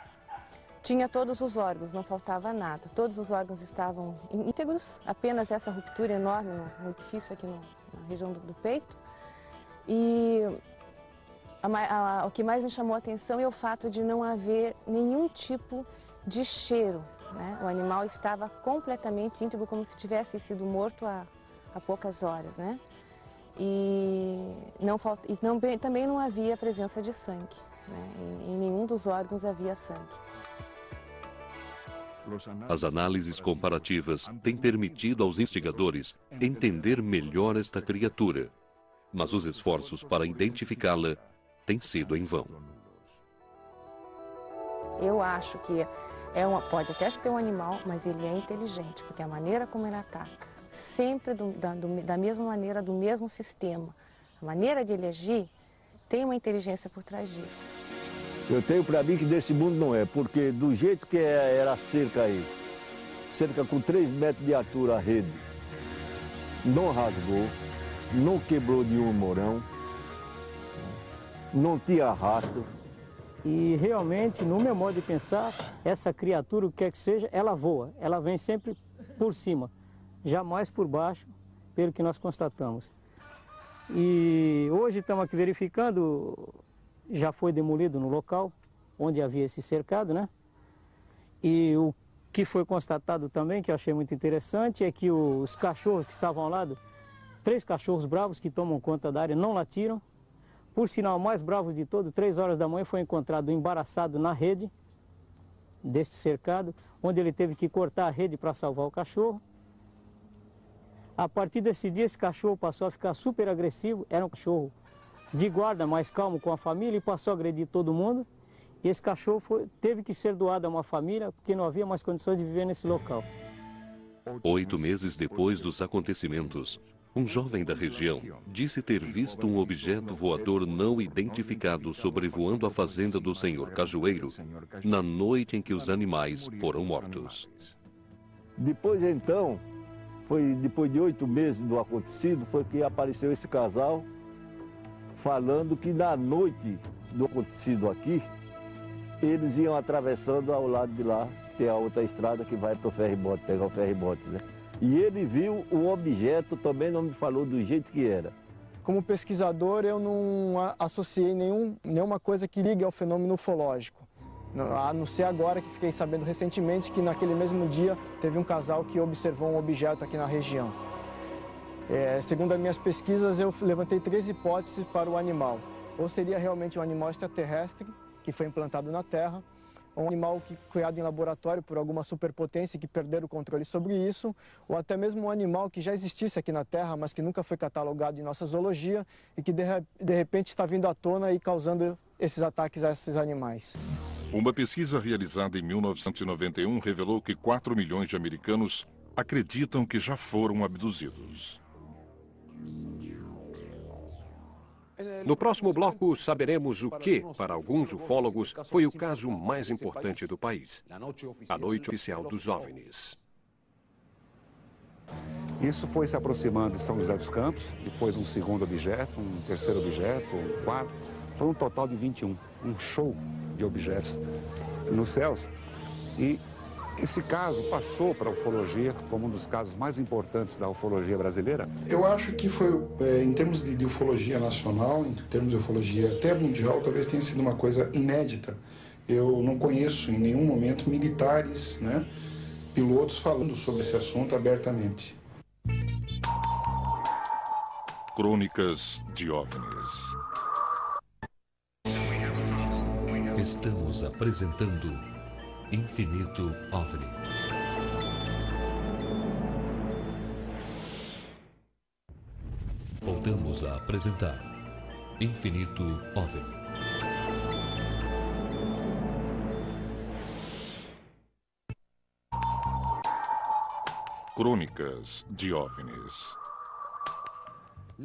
Tinha todos os órgãos, não faltava nada. Todos os órgãos estavam íntegros, apenas essa ruptura enorme no orifício aqui na região do peito. E o que mais me chamou a atenção é o fato de não haver nenhum tipo de cheiro, né? O animal estava completamente íntegro, como se tivesse sido morto há poucas horas, né? Também não havia presença de sangue, né? Em nenhum dos órgãos havia sangue. As análises comparativas têm permitido aos investigadores entender melhor esta criatura, mas os esforços para identificá-la têm sido em vão. Eu acho que pode até ser um animal, mas ele é inteligente, porque a maneira como ele ataca, sempre da mesma maneira, do mesmo sistema, a maneira de ele agir, tem uma inteligência por trás disso. Eu tenho para mim que desse mundo não é, porque do jeito que era a cerca aí, cerca com 3 metros de altura a rede, não rasgou, não quebrou nenhum morão, não tinha arrasto. E realmente, no meu modo de pensar, essa criatura, o que quer que seja, ela voa, ela vem sempre por cima, jamais por baixo, pelo que nós constatamos. E hoje estamos aqui verificando, já foi demolido no local onde havia esse cercado, né? E o que foi constatado também, que eu achei muito interessante, é que os cachorros que estavam ao lado, 3 cachorros bravos que tomam conta da área, não latiram. Por sinal, o mais bravo de todo, 3 horas da manhã, foi encontrado embaraçado na rede deste cercado, onde ele teve que cortar a rede para salvar o cachorro. A partir desse dia, esse cachorro passou a ficar super agressivo, era um cachorro de guarda, mais calmo com a família, e passou a agredir todo mundo. E esse cachorro teve que ser doado a uma família, porque não havia mais condições de viver nesse local. 8 meses depois dos acontecimentos, um jovem da região disse ter visto um objeto voador não identificado sobrevoando a fazenda do senhor Cajueiro na noite em que os animais foram mortos. Depois então, depois de 8 meses do acontecido, foi que apareceu esse casal falando que na noite do acontecido aqui, eles iam atravessando ao lado de lá, tem a outra estrada que vai para o ferryboat, pegar o ferryboat, né? E ele viu o objeto, também não me falou do jeito que era. Como pesquisador, eu não associei nenhuma coisa que ligue ao fenômeno ufológico. A não ser agora que fiquei sabendo recentemente que naquele mesmo dia teve um casal que observou um objeto aqui na região. Segundo as minhas pesquisas, eu levantei 3 hipóteses para o animal. Ou seria realmente um animal extraterrestre que foi implantado na Terra, um animal criado em laboratório por alguma superpotência que perderam o controle sobre isso, ou até mesmo um animal que já existisse aqui na Terra, mas que nunca foi catalogado em nossa zoologia e que de repente está vindo à tona e causando esses ataques a esses animais. Uma pesquisa realizada em 1991 revelou que 4 milhões de americanos acreditam que já foram abduzidos. No próximo bloco, saberemos o que, para alguns ufólogos, foi o caso mais importante do país: a Noite Oficial dos OVNIs. Isso foi se aproximando de São José dos Campos, depois um segundo objeto, um terceiro objeto, um quarto. Foi um total de 21, um show de objetos nos céus. E esse caso passou para a ufologia como um dos casos mais importantes da ufologia brasileira. Eu acho que foi, em termos de ufologia nacional, em termos de ufologia até mundial, talvez tenha sido uma coisa inédita. Eu não conheço em nenhum momento militares, né, pilotos falando sobre esse assunto abertamente. Crônicas de OVNIs. Estamos apresentando Infinito OVNI. Voltamos a apresentar Infinito OVNI. Crônicas de OVNIs.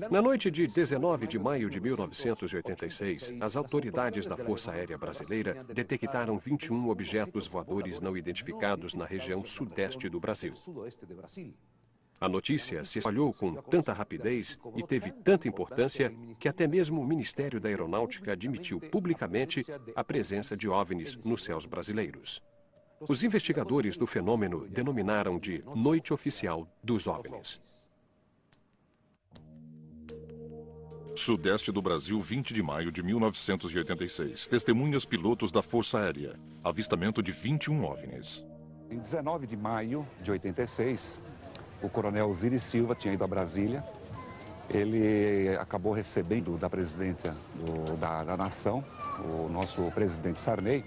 Na noite de 19 de maio de 1986, as autoridades da Força Aérea Brasileira detectaram 21 objetos voadores não identificados na região sudeste do Brasil. A notícia se espalhou com tanta rapidez e teve tanta importância que até mesmo o Ministério da Aeronáutica admitiu publicamente a presença de OVNIs nos céus brasileiros. Os investigadores do fenômeno denominaram de Noite Oficial dos OVNIs. Sudeste do Brasil, 20 de maio de 1986. Testemunhas pilotos da Força Aérea. Avistamento de 21 OVNIs. Em 19 de maio de 86, o coronel Osiris Silva tinha ido a Brasília. Ele acabou recebendo da presidência da nação, o nosso presidente Sarney.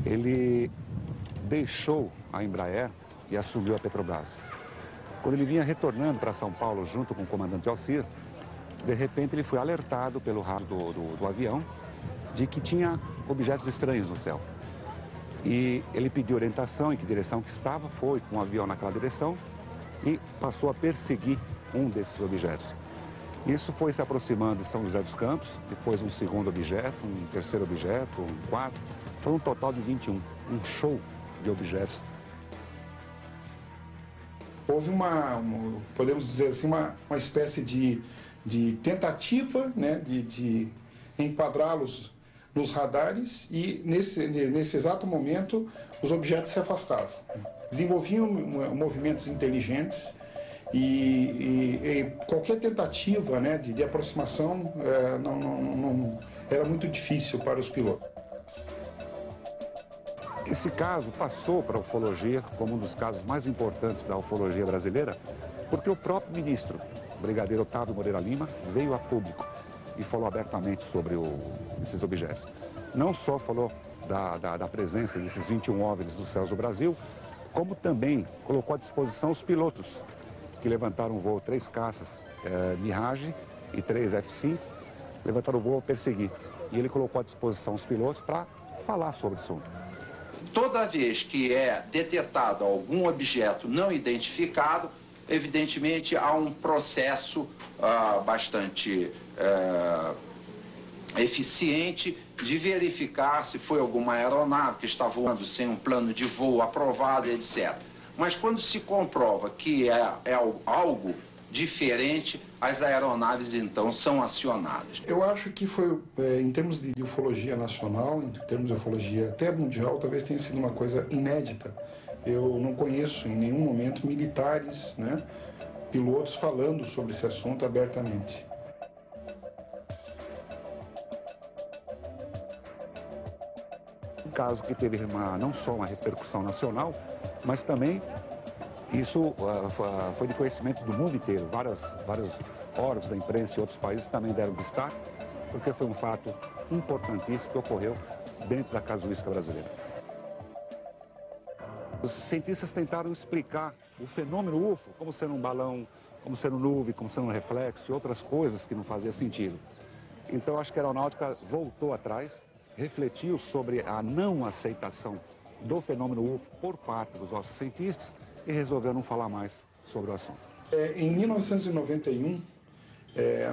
Ele deixou a Embraer e assumiu a Petrobras. Quando ele vinha retornando para São Paulo junto com o comandante Alcir, de repente ele foi alertado pelo rádio do avião de que tinha objetos estranhos no céu. E ele pediu orientação em que direção que estava, foi com o avião naquela direção e passou a perseguir um desses objetos. Isso foi se aproximando de São José dos Campos, depois um segundo objeto, um terceiro objeto, um quarto. Foi um total de 21, um show de objetos. Houve podemos dizer assim, uma espécie de tentativa, né, de enquadrá-los nos radares e nesse exato momento os objetos se afastavam. Desenvolviam movimentos inteligentes e qualquer tentativa, né, de aproximação não era muito difícil para os pilotos. Esse caso passou para a ufologia como um dos casos mais importantes da ufologia brasileira, porque o próprio ministro, o brigadeiro Otávio Moreira Lima, veio a público e falou abertamente sobre esses objetos. Não só falou da presença desses 21 OVNIs dos céus do Brasil, como também colocou à disposição os pilotos, que levantaram voo 3 caças Mirage e 3 F-5, levantaram o voo a perseguir. E ele colocou à disposição os pilotos para falar sobre o assunto. Toda vez que é detectado algum objeto não identificado, evidentemente há um processo bastante eficiente de verificar se foi alguma aeronave que está voando sem um plano de voo aprovado, etc. Mas quando se comprova que é algo diferente, as aeronaves então são acionadas. Eu acho que foi, em termos de ufologia nacional, em termos de ufologia até mundial, talvez tenha sido uma coisa inédita. Eu não conheço em nenhum momento militares, né, pilotos falando sobre esse assunto abertamente. Um caso que teve não só uma repercussão nacional, mas também isso foi de conhecimento do mundo inteiro. Vários órgãos da imprensa e outros países também deram destaque, porque foi um fato importantíssimo que ocorreu dentro da casuística brasileira. Os cientistas tentaram explicar o fenômeno UFO como sendo um balão, como sendo nuvem, como sendo um reflexo e outras coisas que não faziam sentido. Então, acho que a aeronáutica voltou atrás, refletiu sobre a não aceitação do fenômeno UFO por parte dos nossos cientistas e resolveu não falar mais sobre o assunto. Em 1991,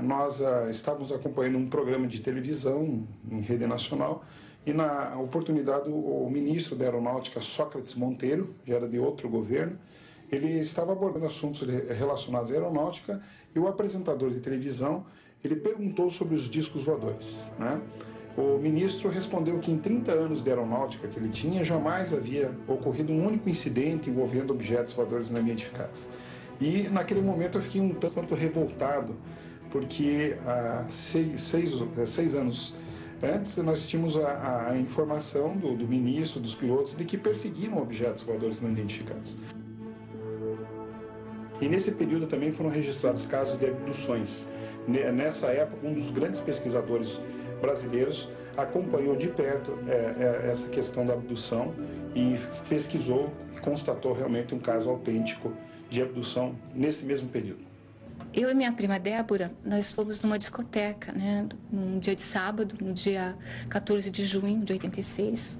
nós estávamos acompanhando um programa de televisão em rede nacional e, na oportunidade, o ministro da Aeronáutica, Sócrates Monteiro, já era de outro governo, ele estava abordando assuntos relacionados à aeronáutica e o apresentador de televisão, ele perguntou sobre os discos voadores, né? O ministro respondeu que em 30 anos de aeronáutica que ele tinha, jamais havia ocorrido um único incidente envolvendo objetos voadores não identificados. E naquele momento eu fiquei um tanto revoltado, porque há seis anos antes nós tínhamos a informação do ministro, dos pilotos, de que perseguiram objetos voadores não identificados. E nesse período também foram registrados casos de abduções. Nessa época, um dos grandes pesquisadores brasileiros acompanhou de perto essa questão da abdução e pesquisou e constatou realmente um caso autêntico de abdução nesse mesmo período. Eu e minha prima Débora, nós fomos numa discoteca, né, num dia de sábado, no dia 14 de junho de 86.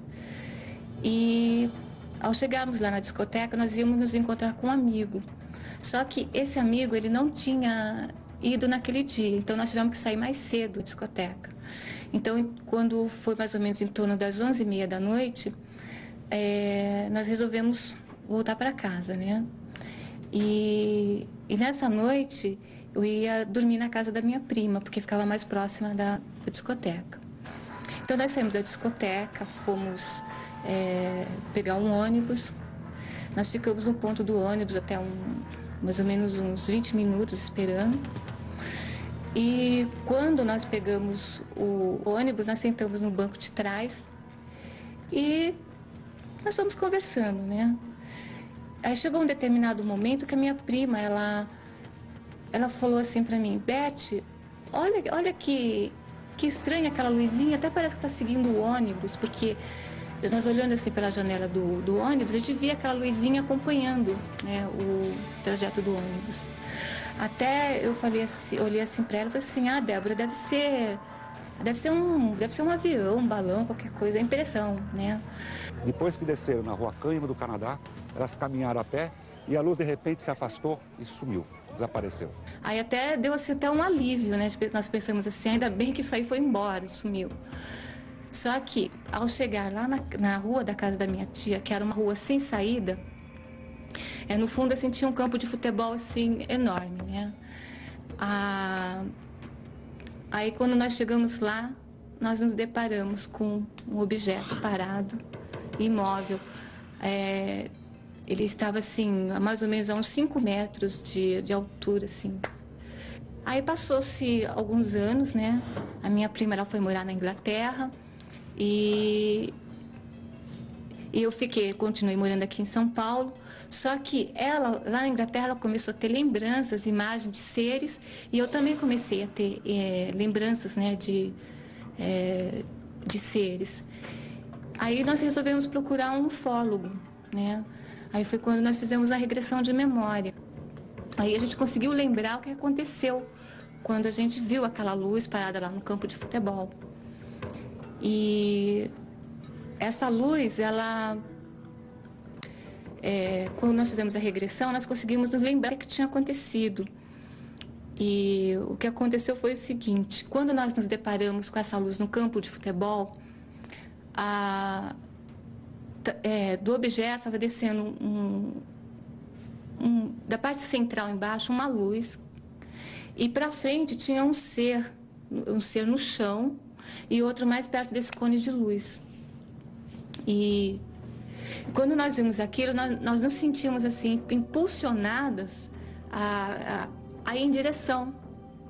E ao chegarmos lá na discoteca, nós íamos nos encontrar com um amigo. Só que esse amigo, ele não tinha ido naquele dia, então nós tivemos que sair mais cedo da discoteca. Então, quando foi mais ou menos em torno das 11h30 da noite, nós resolvemos voltar para casa, né? E nessa noite, eu ia dormir na casa da minha prima, porque ficava mais próxima da discoteca. Então, nós saímos da discoteca, fomos pegar um ônibus. Nós ficamos no ponto do ônibus até mais ou menos uns 20 minutos esperando. E quando nós pegamos o ônibus, nós sentamos no banco de trás e nós fomos conversando, né? Aí chegou um determinado momento que a minha prima, ela falou assim para mim: Beth, olha que estranha aquela luzinha, até parece que está seguindo o ônibus, porque nós olhando assim pela janela do ônibus, a gente via aquela luzinha acompanhando, né, o trajeto do ônibus. Até eu falei assim, olhei assim para ela e falei assim: ah, Débora, deve ser um avião, um balão, qualquer coisa, é impressão, né? Depois que desceram na rua Cânhamo do Canadá, elas caminharam a pé e a luz de repente se afastou e sumiu, desapareceu. Aí até deu assim até um alívio, né? Nós pensamos assim, ainda bem que isso aí foi embora, sumiu. Só que ao chegar lá na rua da casa da minha tia, que era uma rua sem saída, no fundo assim tinha um campo de futebol assim enorme, né? Aí quando nós chegamos lá, nós nos deparamos com um objeto parado, imóvel. Ele estava assim, a mais ou menos a uns 5 metros de altura, assim. Aí passou-se alguns anos, né? A minha prima, ela foi morar na Inglaterra e eu continuei morando aqui em São Paulo. Só que ela, lá na Inglaterra, ela começou a ter lembranças, imagens de seres, e eu também comecei a ter lembranças, né, de seres. Aí nós resolvemos procurar um ufólogo, né? Aí foi quando nós fizemos a regressão de memória. Aí a gente conseguiu lembrar o que aconteceu quando a gente viu aquela luz parada lá no campo de futebol. E essa luz, ela... quando nós fizemos a regressão, nós conseguimos nos lembrar o que tinha acontecido. E o que aconteceu foi o seguinte: quando nós nos deparamos com essa luz no campo de futebol, do objeto estava descendo da parte central embaixo uma luz, e para frente tinha um ser no chão e outro mais perto desse cone de luz. E quando nós vimos aquilo, nós nos sentimos assim impulsionadas a ir em direção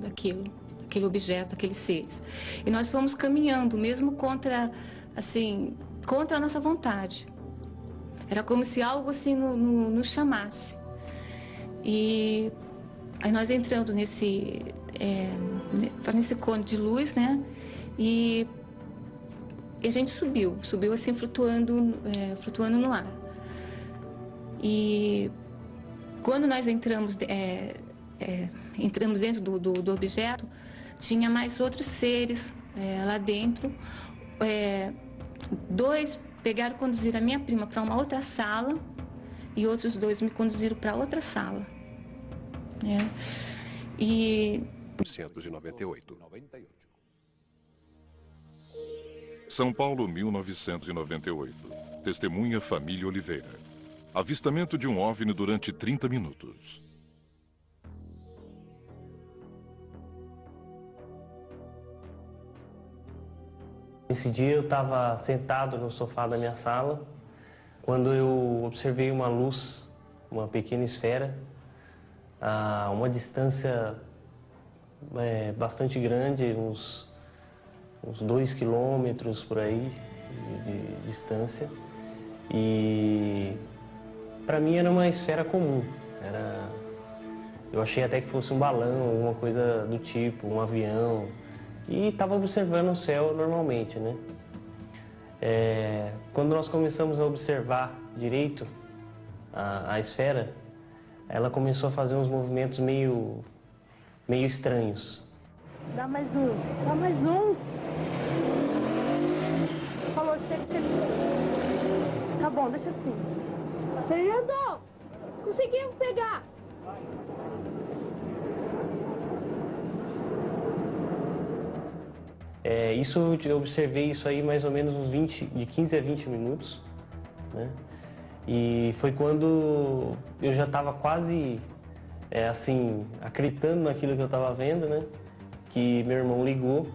daquele objeto, daqueles seres. E nós fomos caminhando, mesmo contra a nossa vontade. Era como se algo assim nos chamasse. E aí nós entramos nesse cone de luz, né? E a gente subiu assim flutuando no ar. E quando nós entramos dentro do objeto, tinha mais outros seres lá dentro. Dois pegaram e conduziram a minha prima para uma outra sala e outros dois me conduziram para outra sala. E 1998. São Paulo, 1998. Testemunha família Oliveira. Avistamento de um OVNI durante 30 minutos. Esse dia eu estava sentado no sofá da minha sala, quando eu observei uma luz, uma pequena esfera, a uma distância bastante grande, uns 2 quilômetros por aí de distância. E para mim era uma esfera comum. Eu achei até que fosse um balão, alguma coisa do tipo, um avião. E estava observando o céu normalmente, né? Quando nós começamos a observar direito a esfera, ela começou a fazer uns movimentos meio estranhos. Dá mais um. Dá mais um. Falou, chega. Tá bom, deixa assim. Fernando! Conseguimos pegar! Eu observei isso aí mais ou menos de 15 a 20 minutos, né? E foi quando eu já estava quase, acreditando naquilo que eu estava vendo, né? Que meu irmão ligou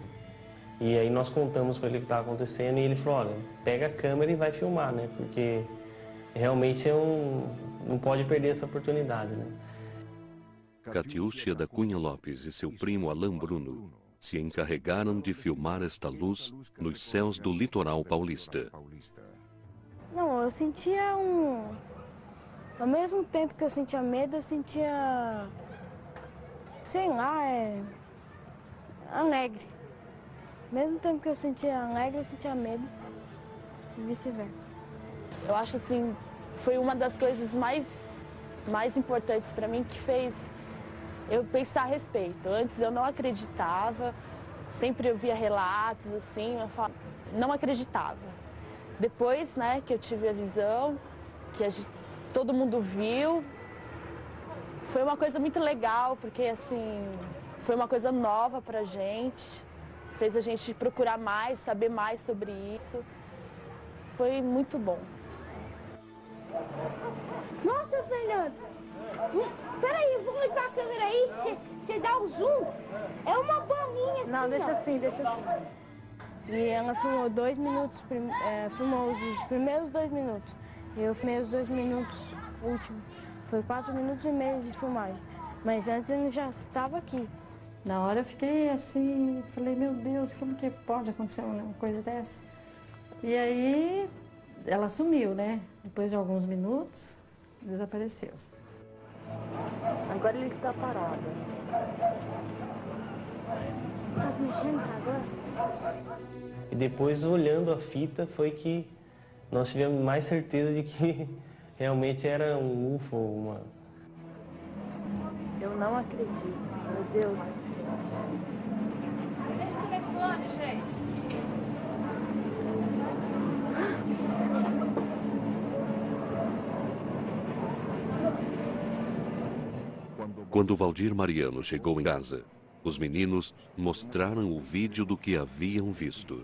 e aí nós contamos para ele o que estava acontecendo e ele falou, olha, pega a câmera e vai filmar, né? Porque realmente não pode perder essa oportunidade, né? Catiúcia da Cunha Lopes e seu primo Alain Bruno se encarregaram de filmar esta luz nos céus do litoral paulista. Não, eu sentia ao mesmo tempo que eu sentia medo, eu sentia, sei lá, alegre. Ao mesmo tempo que eu sentia alegre, eu sentia medo e vice-versa. Eu acho assim, foi uma das coisas mais importantes para mim que fez eu pensar a respeito. Antes eu não acreditava, sempre eu via relatos assim, eu não acreditava. Depois, né, que eu tive a visão, que todo mundo viu, foi uma coisa muito legal, porque assim, foi uma coisa nova pra gente, fez a gente procurar mais, saber mais sobre isso. Foi muito bom. Nossa, Fernando! Peraí, vou ligar a câmera aí, você dá o zoom. É uma bolinha. Não, deixa assim, deixa assim. E ela filmou 2 minutos, filmou os primeiros 2 minutos. E eu filmei os 2 minutos últimos. Foi 4 minutos e meio de filmagem. Mas antes ele já estava aqui. Na hora eu fiquei assim, falei, meu Deus, como que pode acontecer uma coisa dessa? E aí ela sumiu, né? Depois de alguns minutos, desapareceu. Agora ele está parado. Tá mexendo agora? E depois, olhando a fita, foi que nós tivemos mais certeza de que realmente era um UFO, Eu não acredito, meu Deus. Esse telefone, gente. Quando Valdir Mariano chegou em casa, os meninos mostraram o vídeo do que haviam visto.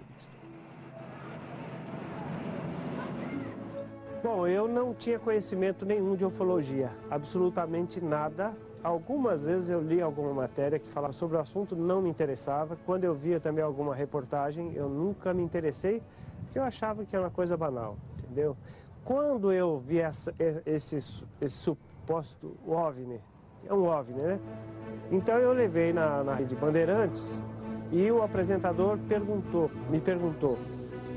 Bom, eu não tinha conhecimento nenhum de ufologia, absolutamente nada. Algumas vezes eu li alguma matéria que falava sobre o assunto, não me interessava. Quando eu via também alguma reportagem, eu nunca me interessei, porque eu achava que era uma coisa banal, entendeu? Quando eu vi esse suposto OVNI, é um OVNI, né? Então eu levei na Rede Bandeirantes e o apresentador me perguntou,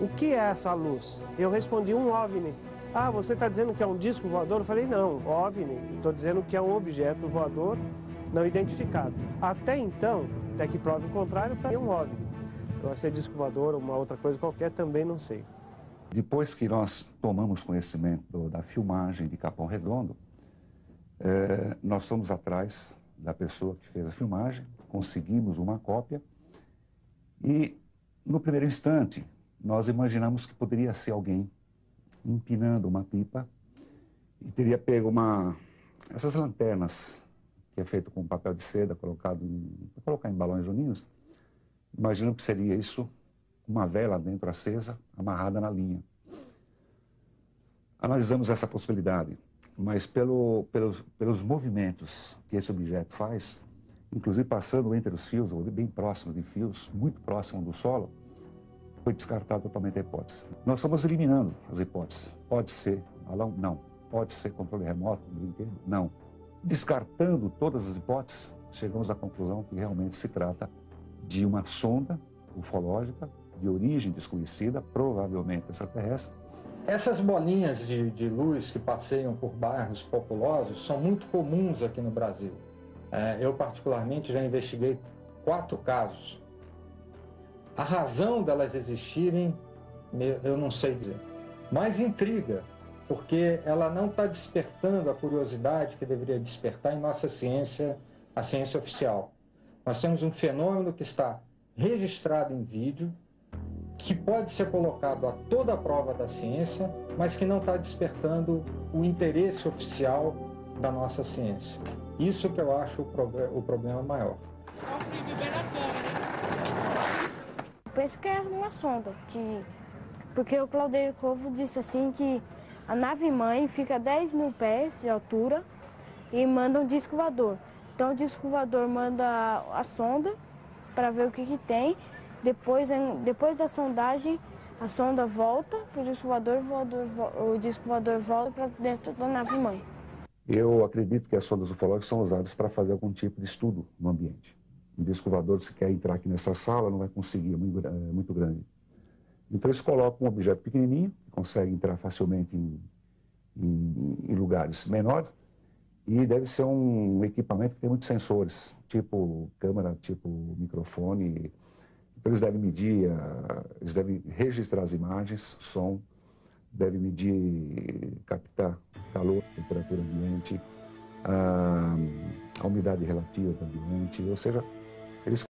o que é essa luz? Eu respondi, um OVNI. Ah, você está dizendo que é um disco voador? Eu falei, não, OVNI, estou dizendo que é um objeto voador não identificado. Até então, até que prove o contrário, para mim é um OVNI. Vai ser disco voador ou uma outra coisa qualquer, também não sei. Depois que nós tomamos conhecimento da filmagem de Capão Redondo, nós fomos atrás da pessoa que fez a filmagem, conseguimos uma cópia e, no primeiro instante, nós imaginamos que poderia ser alguém empinando uma pipa e teria pego essas lanternas que é feito com papel de seda para colocar em balões juninhos. Imagino que seria isso, uma vela dentro acesa, amarrada na linha. Analisamos essa possibilidade, mas pelos movimentos que esse objeto faz, inclusive passando entre os fios, ou bem próximo de fios, muito próximo do solo, foi descartada totalmente a hipótese. Nós estamos eliminando as hipóteses. Pode ser balão? Não. Pode ser controle remoto, brinquedo? Não. Descartando todas as hipóteses, chegamos à conclusão que realmente se trata de uma sonda ufológica de origem desconhecida, provavelmente extraterrestre. Essas bolinhas de luz que passeiam por bairros populosos são muito comuns aqui no Brasil. Eu, particularmente, já investiguei 4 casos. A razão delas existirem, eu não sei dizer. Mas intriga, porque ela não está despertando a curiosidade que deveria despertar em nossa ciência, a ciência oficial. Nós temos um fenômeno que está registrado em vídeo, que pode ser colocado a toda a prova da ciência, mas que não está despertando o interesse oficial da nossa ciência. Isso que eu acho o problema maior. Penso que é uma sonda, porque o Claudeiro Corvo disse assim que a nave-mãe fica a 10.000 pés de altura e manda um disco voador. Então o disco voador manda a sonda para ver o que tem. Depois da sondagem, a sonda volta para o disco voador, o disco voador volta para dentro da nave-mãe. Eu acredito que as sondas ufológicas são usadas para fazer algum tipo de estudo no ambiente. Um disco voador, se quer entrar aqui nessa sala, não vai conseguir, é muito grande. Então eles colocam um objeto pequenininho, que consegue entrar facilmente em lugares menores, e deve ser um equipamento que tem muitos sensores, tipo câmera, tipo microfone. Então eles devem medir, eles devem registrar as imagens, som, devem medir, captar calor, temperatura ambiente, a umidade relativa do ambiente, ou seja,